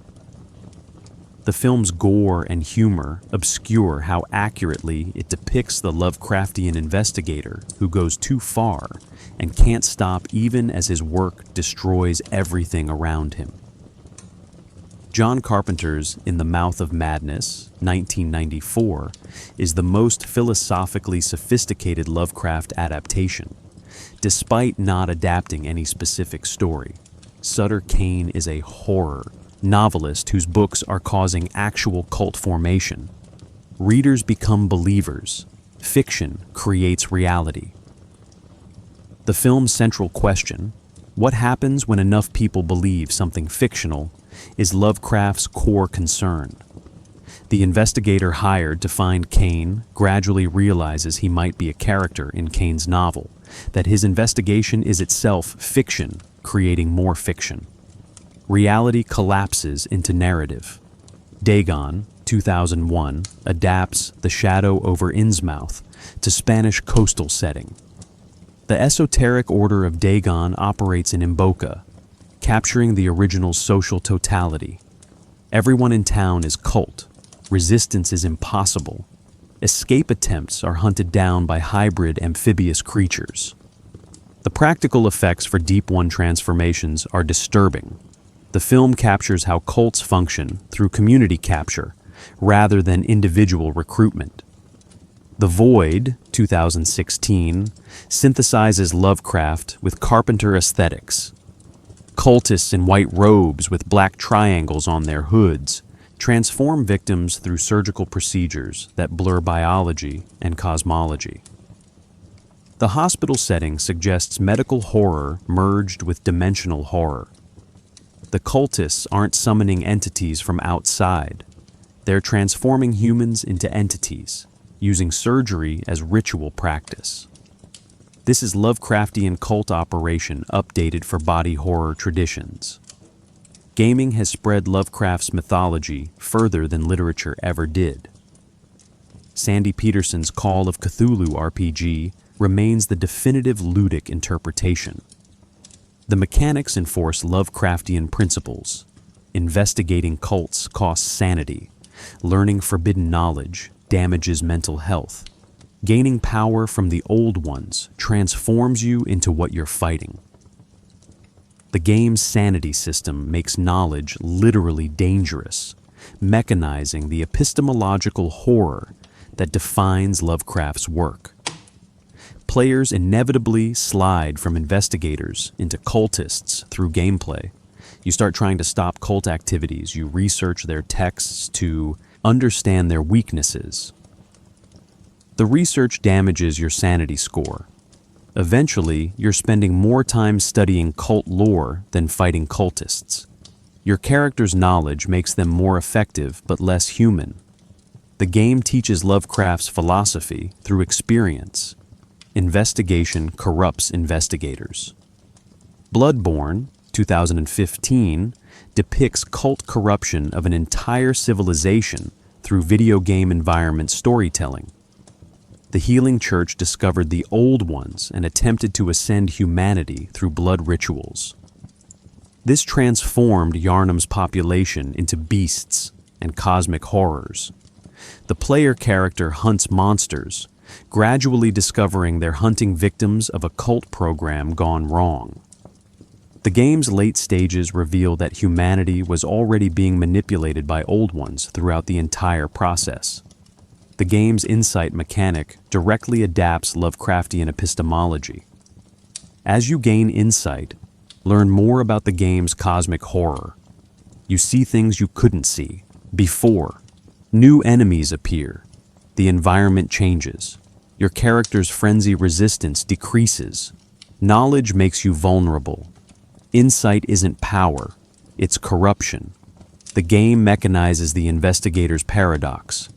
The film's gore and humor obscure how accurately it depicts the Lovecraftian investigator who goes too far and can't stop even as his work destroys everything around him. John Carpenter's In the Mouth of Madness, 1994, is the most philosophically sophisticated Lovecraft adaptation. Despite not adapting any specific story, Sutter Kane is a horror novelist whose books are causing actual cult formation. Readers become believers. Fiction creates reality. The film's central question, what happens when enough people believe something fictional, is Lovecraft's core concern. The investigator hired to find Kane gradually realizes he might be a character in Kane's novel, that his investigation is itself fiction, creating more fiction. Reality collapses into narrative. Dagon, 2001, adapts The Shadow over Innsmouth to Spanish coastal setting. The esoteric order of Dagon operates in Imboca, capturing the original's social totality. Everyone in town is cult. Resistance is impossible. Escape attempts are hunted down by hybrid amphibious creatures. The practical effects for Deep One transformations are disturbing. The film captures how cults function through community capture rather than individual recruitment. The Void, 2016, synthesizes Lovecraft with Carpenter aesthetics. Cultists in white robes with black triangles on their hoods transform victims through surgical procedures that blur biology and cosmology. The hospital setting suggests medical horror merged with dimensional horror. The cultists aren't summoning entities from outside. They're transforming humans into entities, using surgery as ritual practice. This is Lovecraftian cult operation updated for body horror traditions. Gaming has spread Lovecraft's mythology further than literature ever did. Sandy Peterson's Call of Cthulhu RPG remains the definitive ludic interpretation. The mechanics enforce Lovecraftian principles. Investigating cults costs sanity. Learning forbidden knowledge damages mental health. Gaining power from the old ones transforms you into what you're fighting. The game's sanity system makes knowledge literally dangerous, mechanizing the epistemological horror that defines Lovecraft's work. Players inevitably slide from investigators into cultists through gameplay. You start trying to stop cult activities. You research their texts to understand their weaknesses. The research damages your sanity score. Eventually, you're spending more time studying cult lore than fighting cultists. Your character's knowledge makes them more effective but less human. The game teaches Lovecraft's philosophy through experience. Investigation corrupts investigators. Bloodborne, 2015, depicts cult corruption of an entire civilization through video game environment storytelling. The Healing Church discovered the Old Ones and attempted to ascend humanity through blood rituals. This transformed Yharnam's population into beasts and cosmic horrors. The player character hunts monsters, gradually discovering they're hunting victims of a cult program gone wrong. The game's late stages reveal that humanity was already being manipulated by Old Ones throughout the entire process. The game's insight mechanic directly adapts Lovecraftian epistemology. As you gain insight, learn more about the game's cosmic horror. You see things you couldn't see before. New enemies appear. The environment changes. Your character's frenzy resistance decreases. Knowledge makes you vulnerable. Insight isn't power, it's corruption. The game mechanizes the investigator's paradox.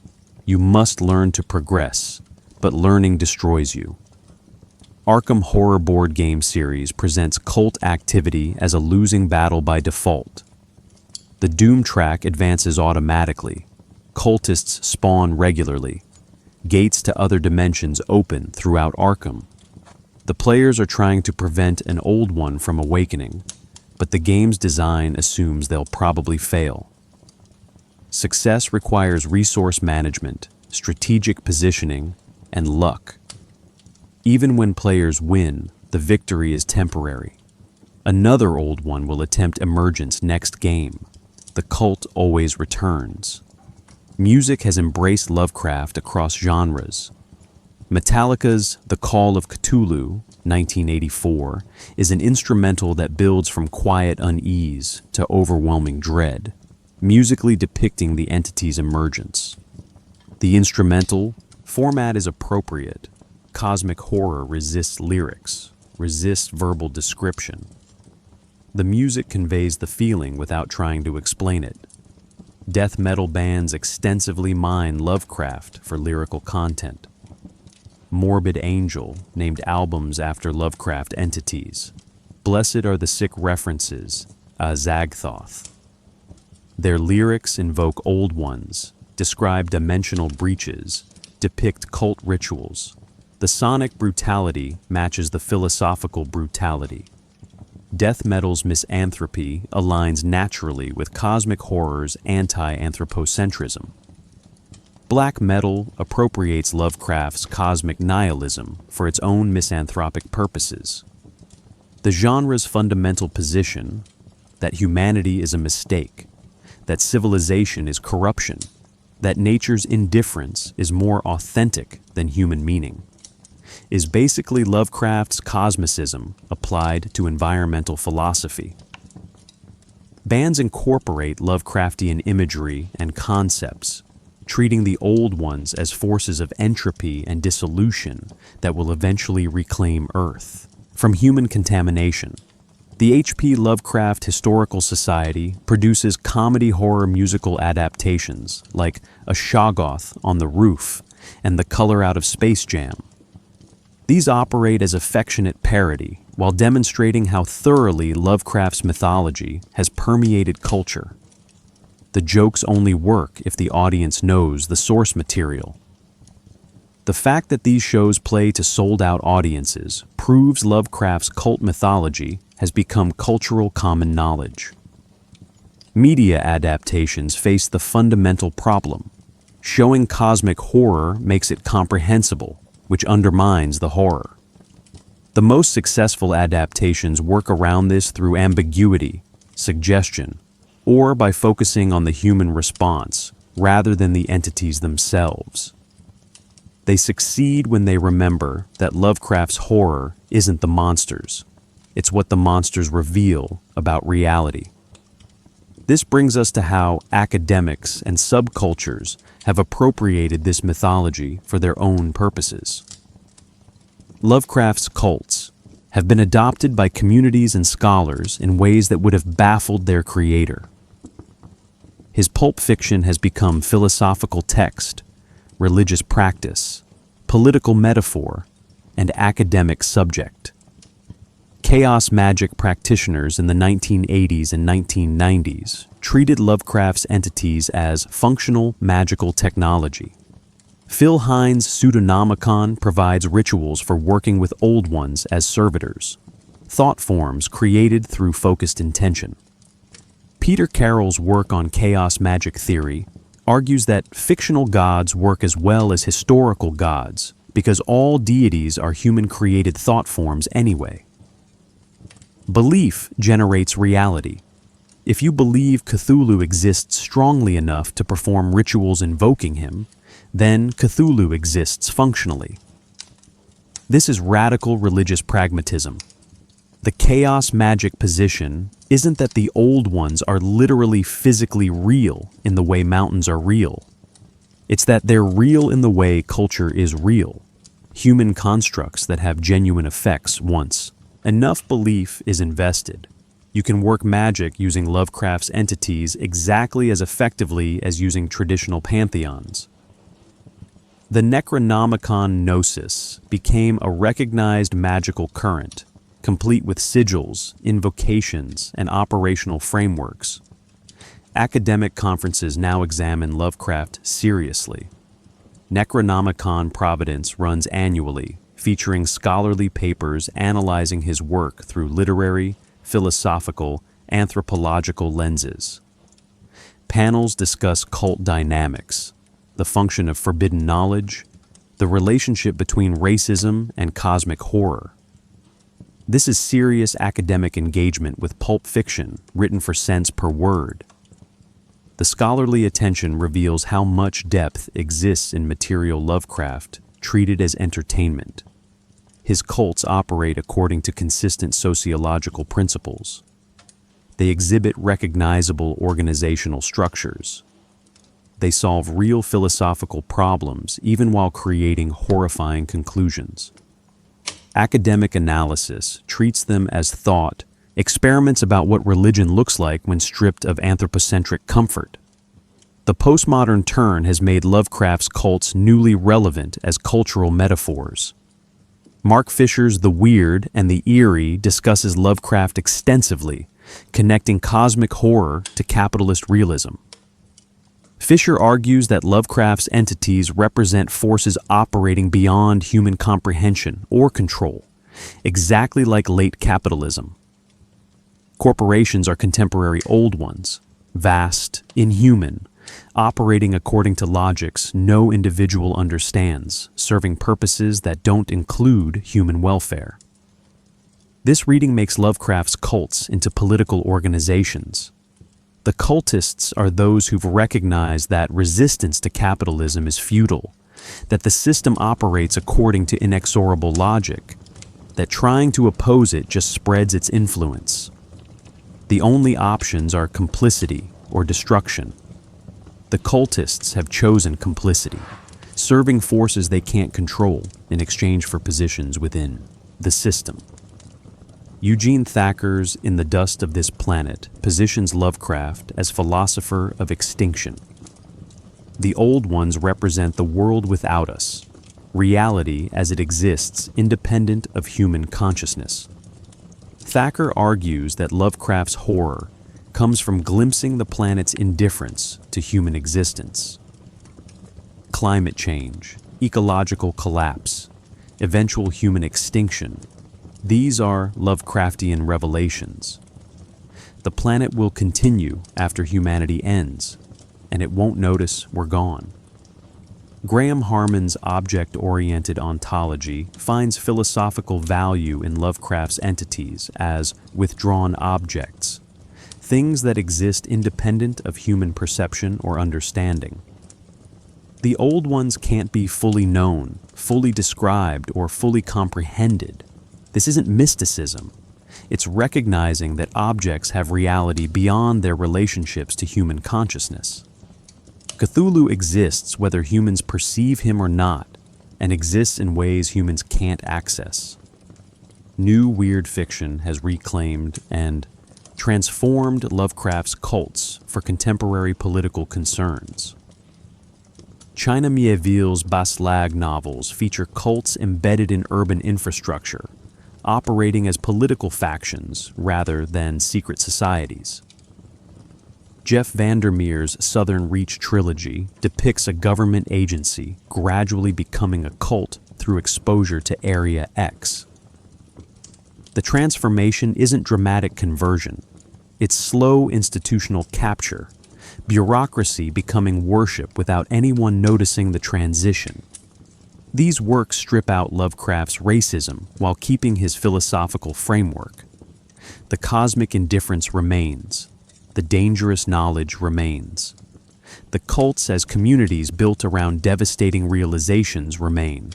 You must learn to progress, but learning destroys you. Arkham Horror board game series presents cult activity as a losing battle by default. The Doom track advances automatically. Cultists spawn regularly. Gates to other dimensions open throughout Arkham. The players are trying to prevent an old one from awakening, but the game's design assumes they'll probably fail. Success requires resource management, strategic positioning, and luck. Even when players win, the victory is temporary. Another old one will attempt emergence next game. The cult always returns. Music has embraced Lovecraft across genres. Metallica's The Call of Cthulhu, 1984, is an instrumental that builds from quiet unease to overwhelming dread, musically depicting the entity's emergence. The instrumental format is appropriate. Cosmic horror resists lyrics, resists verbal description. The music conveys the feeling without trying to explain it. Death metal bands extensively mine Lovecraft for lyrical content. Morbid Angel named albums after Lovecraft entities. Blessed Are the Sick references Zagthoth. Their lyrics invoke old ones, describe dimensional breaches, depict cult rituals. The sonic brutality matches the philosophical brutality. Death metal's misanthropy aligns naturally with cosmic horror's anti-anthropocentrism. Black metal appropriates Lovecraft's cosmic nihilism for its own misanthropic purposes. The genre's fundamental position, that humanity is a mistake, that civilization is corruption, that nature's indifference is more authentic than human meaning, is basically Lovecraft's cosmicism applied to environmental philosophy. Bands incorporate Lovecraftian imagery and concepts, treating the old ones as forces of entropy and dissolution that will eventually reclaim Earth from human contamination. The H.P. Lovecraft Historical Society produces comedy horror musical adaptations like A Shoggoth on the Roof and The Color Out of Space Jam. These operate as affectionate parody while demonstrating how thoroughly Lovecraft's mythology has permeated culture. The jokes only work if the audience knows the source material. The fact that these shows play to sold-out audiences proves Lovecraft's cult mythology has become cultural common knowledge. Media adaptations face the fundamental problem. Showing cosmic horror makes it comprehensible, which undermines the horror. The most successful adaptations work around this through ambiguity, suggestion, or by focusing on the human response rather than the entities themselves. They succeed when they remember that Lovecraft's horror isn't the monsters. It's what the monsters reveal about reality. This brings us to how academics and subcultures have appropriated this mythology for their own purposes. Lovecraft's cults have been adopted by communities and scholars in ways that would have baffled their creator. His pulp fiction has become philosophical text, religious practice, political metaphor, and academic subject. Chaos magic practitioners in the 1980s and 1990s treated Lovecraft's entities as functional magical technology. Phil Hines' Pseudonomicon provides rituals for working with old ones as servitors, thought forms created through focused intention. Peter Carroll's work on chaos magic theory argues that fictional gods work as well as historical gods because all deities are human-created thought forms anyway. Belief generates reality. If you believe Cthulhu exists strongly enough to perform rituals invoking him, then Cthulhu exists functionally. This is radical religious pragmatism. The chaos magic position isn't that the old ones are literally physically real in the way mountains are real. It's that they're real in the way culture is real, human constructs that have genuine effects once enough belief is invested. You can work magic using Lovecraft's entities exactly as effectively as using traditional pantheons. The Necronomicon Gnosis became a recognized magical current, complete with sigils, invocations, and operational frameworks. Academic conferences now examine Lovecraft seriously. Necronomicon Providence runs annually, featuring scholarly papers analyzing his work through literary, philosophical, anthropological lenses. Panels discuss cult dynamics, the function of forbidden knowledge, the relationship between racism and cosmic horror. This is serious academic engagement with pulp fiction written for cents per word. The scholarly attention reveals how much depth exists in material Lovecraft treated as entertainment. His cults operate according to consistent sociological principles. They exhibit recognizable organizational structures. They solve real philosophical problems even while creating horrifying conclusions. Academic analysis treats them as thought, experiments about what religion looks like when stripped of anthropocentric comfort. The postmodern turn has made Lovecraft's cults newly relevant as cultural metaphors. Mark Fisher's The Weird and the Eerie discusses Lovecraft extensively, connecting cosmic horror to capitalist realism. Fisher argues that Lovecraft's entities represent forces operating beyond human comprehension or control, exactly like late capitalism. Corporations are contemporary old ones, vast, inhuman, operating according to logics no individual understands, serving purposes that don't include human welfare. This reading makes Lovecraft's cults into political organizations. The cultists are those who've recognized that resistance to capitalism is futile, that the system operates according to inexorable logic, that trying to oppose it just spreads its influence. The only options are complicity or destruction. The cultists have chosen complicity, serving forces they can't control in exchange for positions within the system. Eugene Thacker's In the Dust of This Planet positions Lovecraft as philosopher of extinction. The old ones represent the world without us, reality as it exists independent of human consciousness. Thacker argues that Lovecraft's horror comes from glimpsing the planet's indifference to human existence. Climate change, ecological collapse, eventual human extinction, these are Lovecraftian revelations. The planet will continue after humanity ends, and it won't notice we're gone. Graham Harmon's object-oriented ontology finds philosophical value in Lovecraft's entities as withdrawn objects, things that exist independent of human perception or understanding. The old ones can't be fully known, fully described, or fully comprehended. This isn't mysticism. It's recognizing that objects have reality beyond their relationships to human consciousness. Cthulhu exists whether humans perceive him or not, and exists in ways humans can't access. New weird fiction has reclaimed and transformed Lovecraft's cults for contemporary political concerns. China Miéville's Baslag novels feature cults embedded in urban infrastructure, operating as political factions rather than secret societies. Jeff Vandermeer's Southern Reach trilogy depicts a government agency gradually becoming a cult through exposure to Area X. The transformation isn't dramatic conversion. It's slow institutional capture, bureaucracy becoming worship without anyone noticing the transition. These works strip out Lovecraft's racism while keeping his philosophical framework. The cosmic indifference remains. The dangerous knowledge remains. The cults as communities built around devastating realizations remain.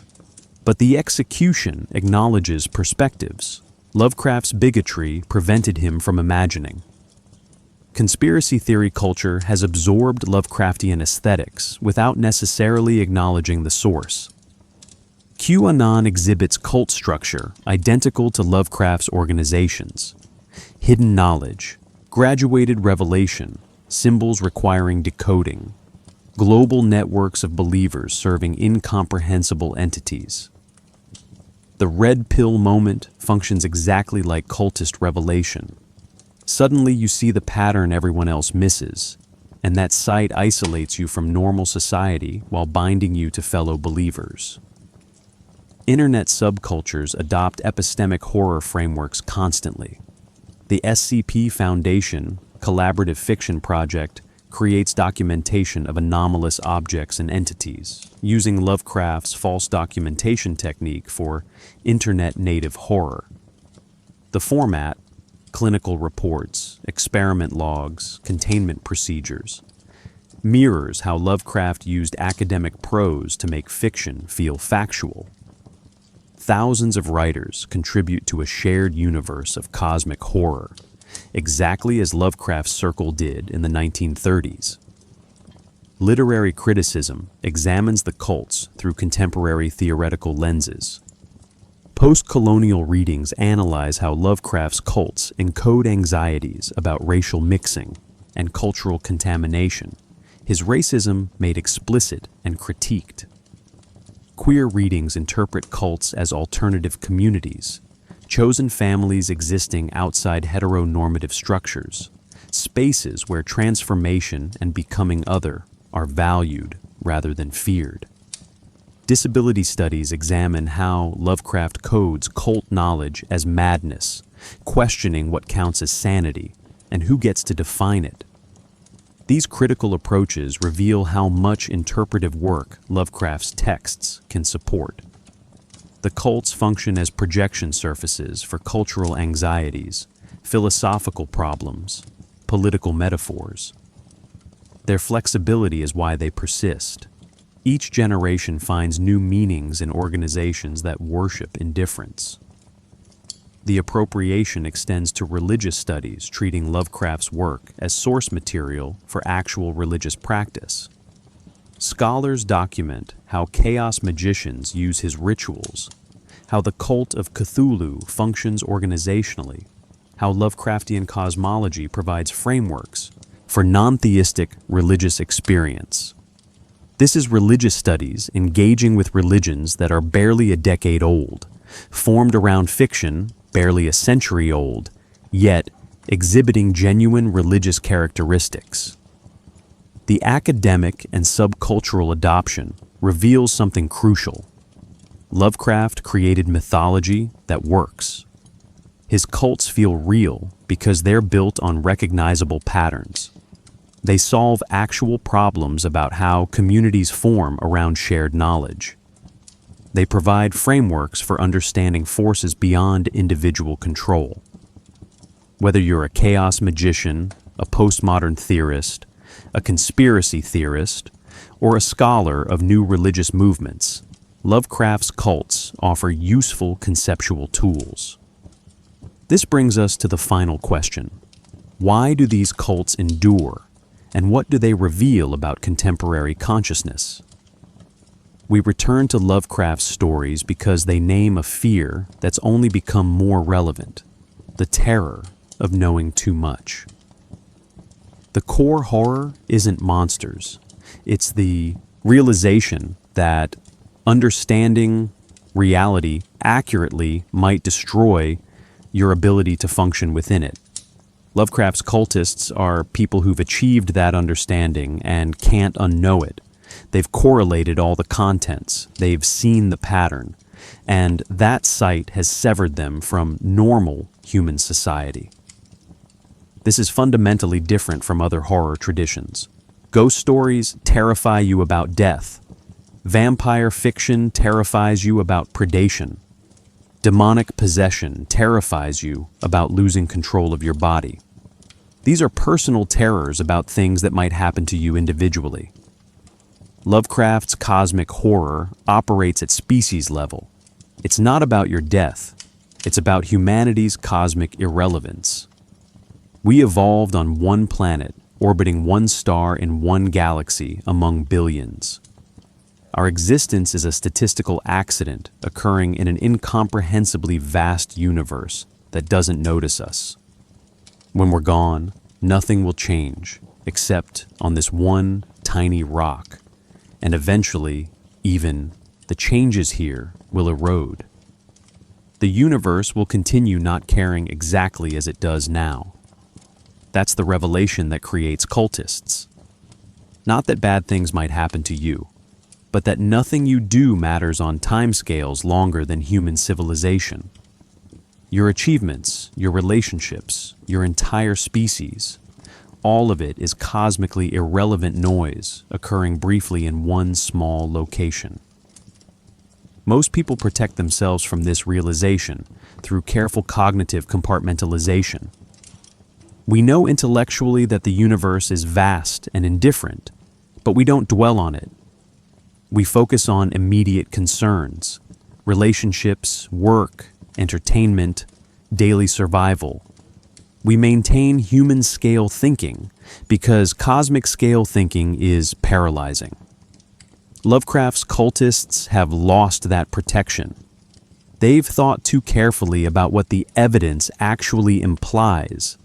But the execution acknowledges perspectives. Lovecraft's bigotry prevented him from imagining. Conspiracy theory culture has absorbed Lovecraftian aesthetics without necessarily acknowledging the source. QAnon exhibits cult structure identical to Lovecraft's organizations. Hidden knowledge, graduated revelation, symbols requiring decoding, global networks of believers serving incomprehensible entities. The red pill moment functions exactly like cultist revelation. Suddenly you see the pattern everyone else misses, and that sight isolates you from normal society while binding you to fellow believers. Internet subcultures adopt epistemic horror frameworks constantly. The SCP Foundation collaborative fiction project creates documentation of anomalous objects and entities, using Lovecraft's false documentation technique for internet-native horror. The format, clinical reports, experiment logs, containment procedures, mirrors how Lovecraft used academic prose to make fiction feel factual. Thousands of writers contribute to a shared universe of cosmic horror, exactly as Lovecraft's circle did in the 1930s. Literary criticism examines the cults through contemporary theoretical lenses. Post-colonial readings analyze how Lovecraft's cults encode anxieties about racial mixing and cultural contamination, his racism made explicit and critiqued. Queer readings interpret cults as alternative communities, chosen families existing outside heteronormative structures, spaces where transformation and becoming other are valued rather than feared. Disability studies examine how Lovecraft codes cult knowledge as madness, questioning what counts as sanity and who gets to define it. These critical approaches reveal how much interpretive work Lovecraft's texts can support. The cults function as projection surfaces for cultural anxieties, philosophical problems, political metaphors. Their flexibility is why they persist. Each generation finds new meanings in organizations that worship indifference. The appropriation extends to religious studies, treating Lovecraft's work as source material for actual religious practice. Scholars document how chaos magicians use his rituals, how the cult of Cthulhu functions organizationally, how Lovecraftian cosmology provides frameworks for non-theistic religious experience. This is religious studies engaging with religions that are barely a decade old, formed around fiction barely a century old, yet exhibiting genuine religious characteristics. The academic and subcultural adoption reveals something crucial. Lovecraft created mythology that works. His cults feel real because they're built on recognizable patterns. They solve actual problems about how communities form around shared knowledge. They provide frameworks for understanding forces beyond individual control. Whether you're a chaos magician, a postmodern theorist, a conspiracy theorist, or a scholar of new religious movements, Lovecraft's cults offer useful conceptual tools. This brings us to the final question. Why do these cults endure, and what do they reveal about contemporary consciousness? We return to Lovecraft's stories because they name a fear that's only become more relevant, the terror of knowing too much. The core horror isn't monsters. It's the realization that understanding reality accurately might destroy your ability to function within it. Lovecraft's cultists are people who've achieved that understanding and can't unknow it. They've correlated all the contents, they've seen the pattern, and that sight has severed them from normal human society. This is fundamentally different from other horror traditions. Ghost stories terrify you about death. Vampire fiction terrifies you about predation. Demonic possession terrifies you about losing control of your body. These are personal terrors about things that might happen to you individually. Lovecraft's cosmic horror operates at species level. It's not about your death. It's about humanity's cosmic irrelevance. We evolved on one planet, orbiting one star in one galaxy among billions. Our existence is a statistical accident occurring in an incomprehensibly vast universe that doesn't notice us. When we're gone, nothing will change except on this one tiny rock, and eventually, even the changes here will erode. The universe will continue not caring exactly as it does now. That's the revelation that creates cultists. Not that bad things might happen to you, but that nothing you do matters on timescales longer than human civilization. Your achievements, your relationships, your entire species, all of it is cosmically irrelevant noise occurring briefly in one small location. Most people protect themselves from this realization through careful cognitive compartmentalization. We know intellectually that the universe is vast and indifferent, but we don't dwell on it. We focus on immediate concerns, relationships, work, entertainment, daily survival. We maintain human-scale thinking because cosmic-scale thinking is paralyzing. Lovecraft's cultists have lost that protection. They've thought too carefully about what the evidence actually implies.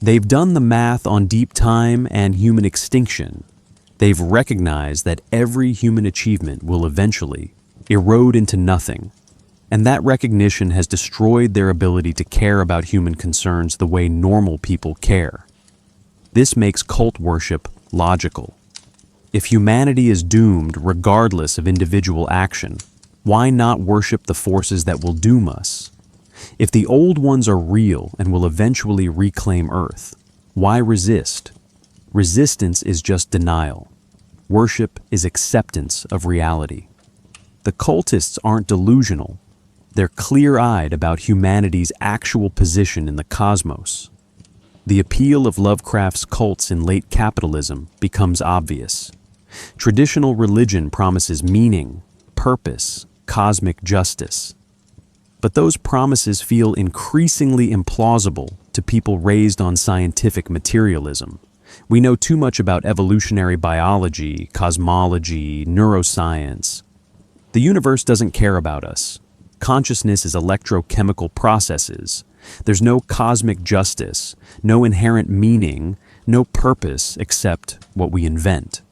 They've done the math on deep time and human extinction. They've recognized that every human achievement will eventually erode into nothing, and that recognition has destroyed their ability to care about human concerns the way normal people care. This makes cult worship logical. If humanity is doomed regardless of individual action, why not worship the forces that will doom us? If the old ones are real and will eventually reclaim Earth, why resist? Resistance is just denial. Worship is acceptance of reality. The cultists aren't delusional. They're clear-eyed about humanity's actual position in the cosmos. The appeal of Lovecraft's cults in late capitalism becomes obvious. Traditional religion promises meaning, purpose, cosmic justice. But those promises feel increasingly implausible to people raised on scientific materialism. We know too much about evolutionary biology, cosmology, neuroscience. The universe doesn't care about us. Consciousness is electrochemical processes. There's no cosmic justice, no inherent meaning, no purpose except what we invent.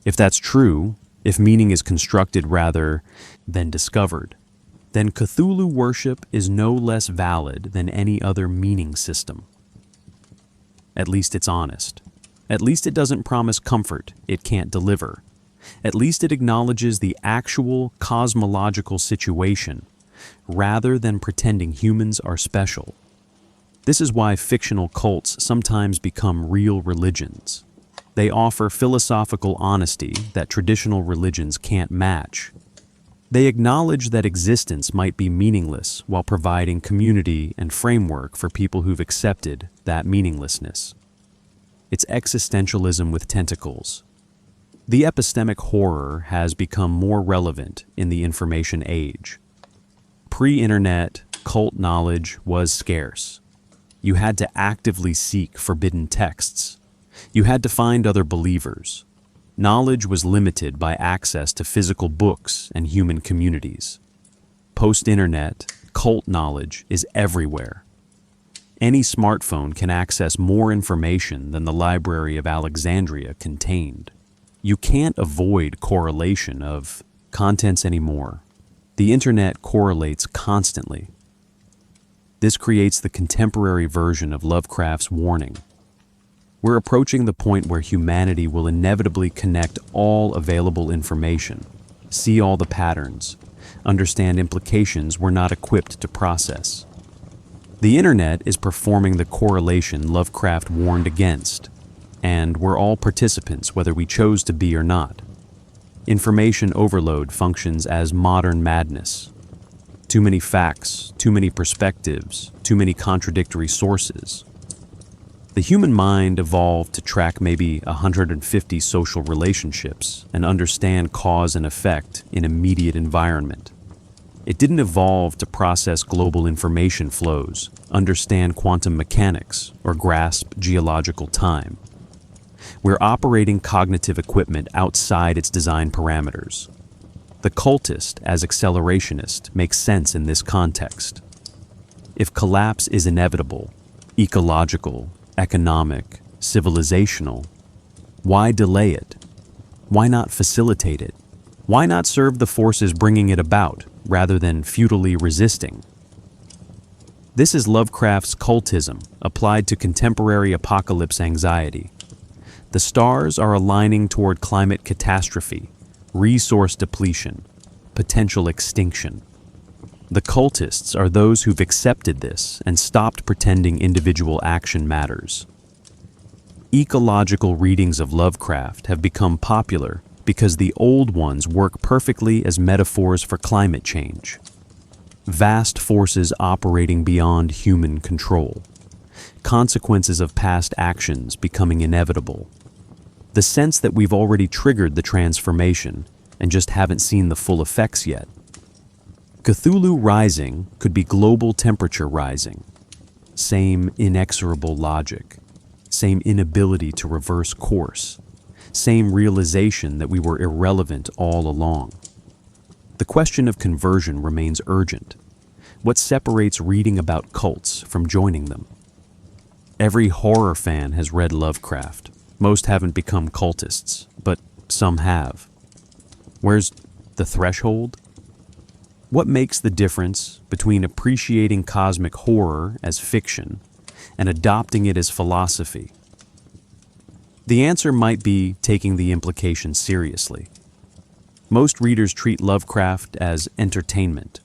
If that's true, if meaning is constructed rather than discovered, then Cthulhu worship is no less valid than any other meaning system. At least it's honest. At least it doesn't promise comfort it can't deliver. At least it acknowledges the actual cosmological situation, rather than pretending humans are special. This is why fictional cults sometimes become real religions. They offer philosophical honesty that traditional religions can't match. They acknowledge that existence might be meaningless while providing community and framework for people who've accepted that meaninglessness. It's existentialism with tentacles. The epistemic horror has become more relevant in the information age. Pre-internet, cult knowledge was scarce. You had to actively seek forbidden texts. You had to find other believers. Knowledge was limited by access to physical books and human communities. Post-internet, cult knowledge is everywhere. Any smartphone can access more information than the Library of Alexandria contained. You can't avoid correlation of contents anymore. The internet correlates constantly. This creates the contemporary version of Lovecraft's warning. We're approaching the point where humanity will inevitably connect all available information, see all the patterns, understand implications we're not equipped to process. The internet is performing the correlation Lovecraft warned against, and we're all participants whether we chose to be or not. Information overload functions as modern madness. Too many facts, too many perspectives, too many contradictory sources. The human mind evolved to track maybe 150 social relationships and understand cause and effect in immediate environment. It didn't evolve to process global information flows, understand quantum mechanics, or grasp geological time. We're operating cognitive equipment outside its design parameters. The cultist, as accelerationist, makes sense in this context. If collapse is inevitable, ecological, economic, civilizational, why delay it? Why not facilitate it? Why not serve the forces bringing it about, rather than futilely resisting? This is Lovecraft's cultism, applied to contemporary apocalypse anxiety. The stars are aligning toward climate catastrophe, resource depletion, potential extinction. The cultists are those who've accepted this and stopped pretending individual action matters. Ecological readings of Lovecraft have become popular because the old ones work perfectly as metaphors for climate change. Vast forces operating beyond human control. Consequences of past actions becoming inevitable. The sense that we've already triggered the transformation and just haven't seen the full effects yet. Cthulhu rising could be global temperature rising. Same inexorable logic. Same inability to reverse course. Same realization that we were irrelevant all along. The question of conversion remains urgent. What separates reading about cults from joining them? Every horror fan has read Lovecraft. Most haven't become cultists, but some have. Where's the threshold? What makes the difference between appreciating cosmic horror as fiction and adopting it as philosophy? The answer might be taking the implications seriously. Most readers treat Lovecraft as entertainment.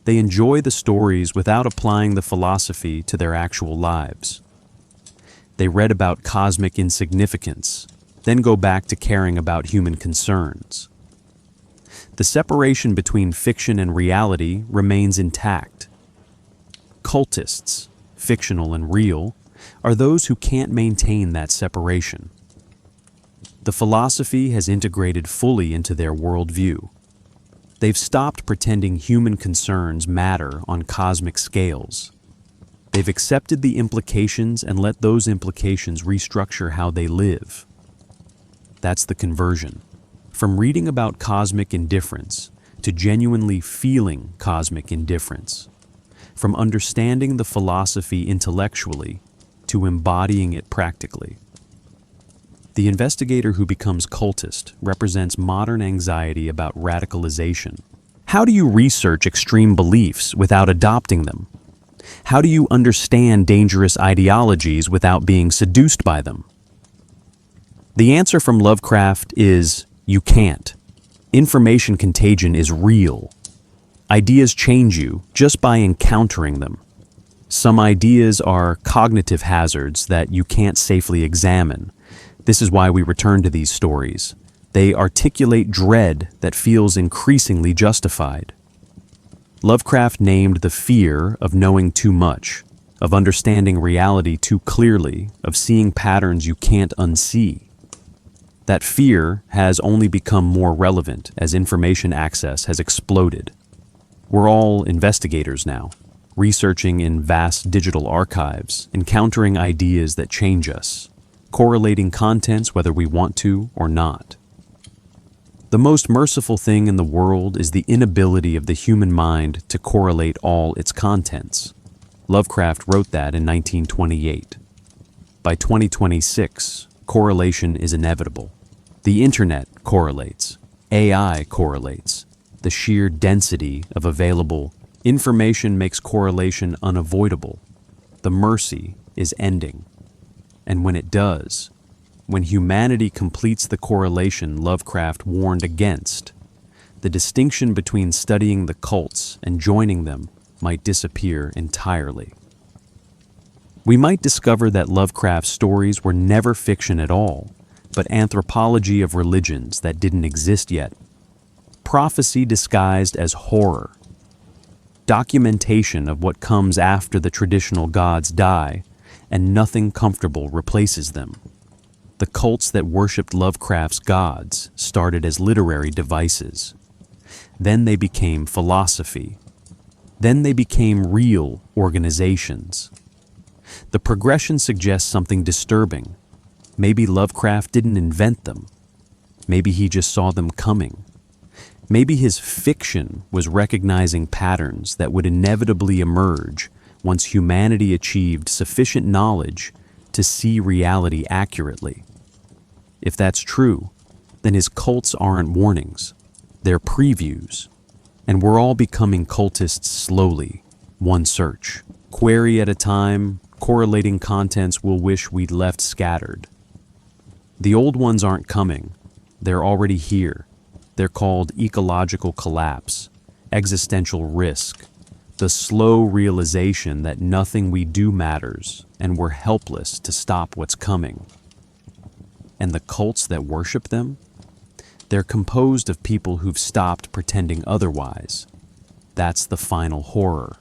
They enjoy the stories without applying the philosophy to their actual lives. They read about cosmic insignificance, then go back to caring about human concerns. The separation between fiction and reality remains intact. Cultists, fictional and real, are those who can't maintain that separation. The philosophy has integrated fully into their worldview. They've stopped pretending human concerns matter on cosmic scales. They've accepted the implications and let those implications restructure how they live. That's the conversion. From reading about cosmic indifference to genuinely feeling cosmic indifference. From understanding the philosophy intellectually to embodying it practically. The investigator who becomes cultist represents modern anxiety about radicalization. How do you research extreme beliefs without adopting them? How do you understand dangerous ideologies without being seduced by them? The answer from Lovecraft is you can't. Information contagion is real. Ideas change you just by encountering them. Some ideas are cognitive hazards that you can't safely examine. This is why we return to these stories. They articulate dread that feels increasingly justified. Lovecraft named the fear of knowing too much, of understanding reality too clearly, of seeing patterns you can't unsee. That fear has only become more relevant as information access has exploded. We're all investigators now, researching in vast digital archives, encountering ideas that change us, correlating contents whether we want to or not. The most merciful thing in the world is the inability of the human mind to correlate all its contents. Lovecraft wrote that in 1928. By 2026, correlation is inevitable. The internet correlates. AI correlates. The sheer density of available information makes correlation unavoidable. The mercy is ending. And when it does, when humanity completes the correlation Lovecraft warned against, the distinction between studying the cults and joining them might disappear entirely. We might discover that Lovecraft's stories were never fiction at all, but anthropology of religions that didn't exist yet. Prophecy disguised as horror. Documentation of what comes after the traditional gods die, and nothing comfortable replaces them. The cults that worshipped Lovecraft's gods started as literary devices. Then they became philosophy. Then they became real organizations. The progression suggests something disturbing. Maybe Lovecraft didn't invent them. Maybe he just saw them coming. Maybe his fiction was recognizing patterns that would inevitably emerge once humanity achieved sufficient knowledge to see reality accurately. If that's true, then his cults aren't warnings. They're previews. And we're all becoming cultists slowly, one search, query at a time, correlating contents we'll wish we'd left scattered. The old ones aren't coming. They're already here. They're called ecological collapse, existential risk, the slow realization that nothing we do matters and we're helpless to stop what's coming. And the cults that worship them? They're composed of people who've stopped pretending otherwise. That's the final horror.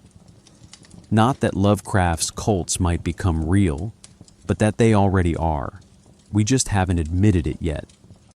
Not that Lovecraft's cults might become real, but that they already are. We just haven't admitted it yet.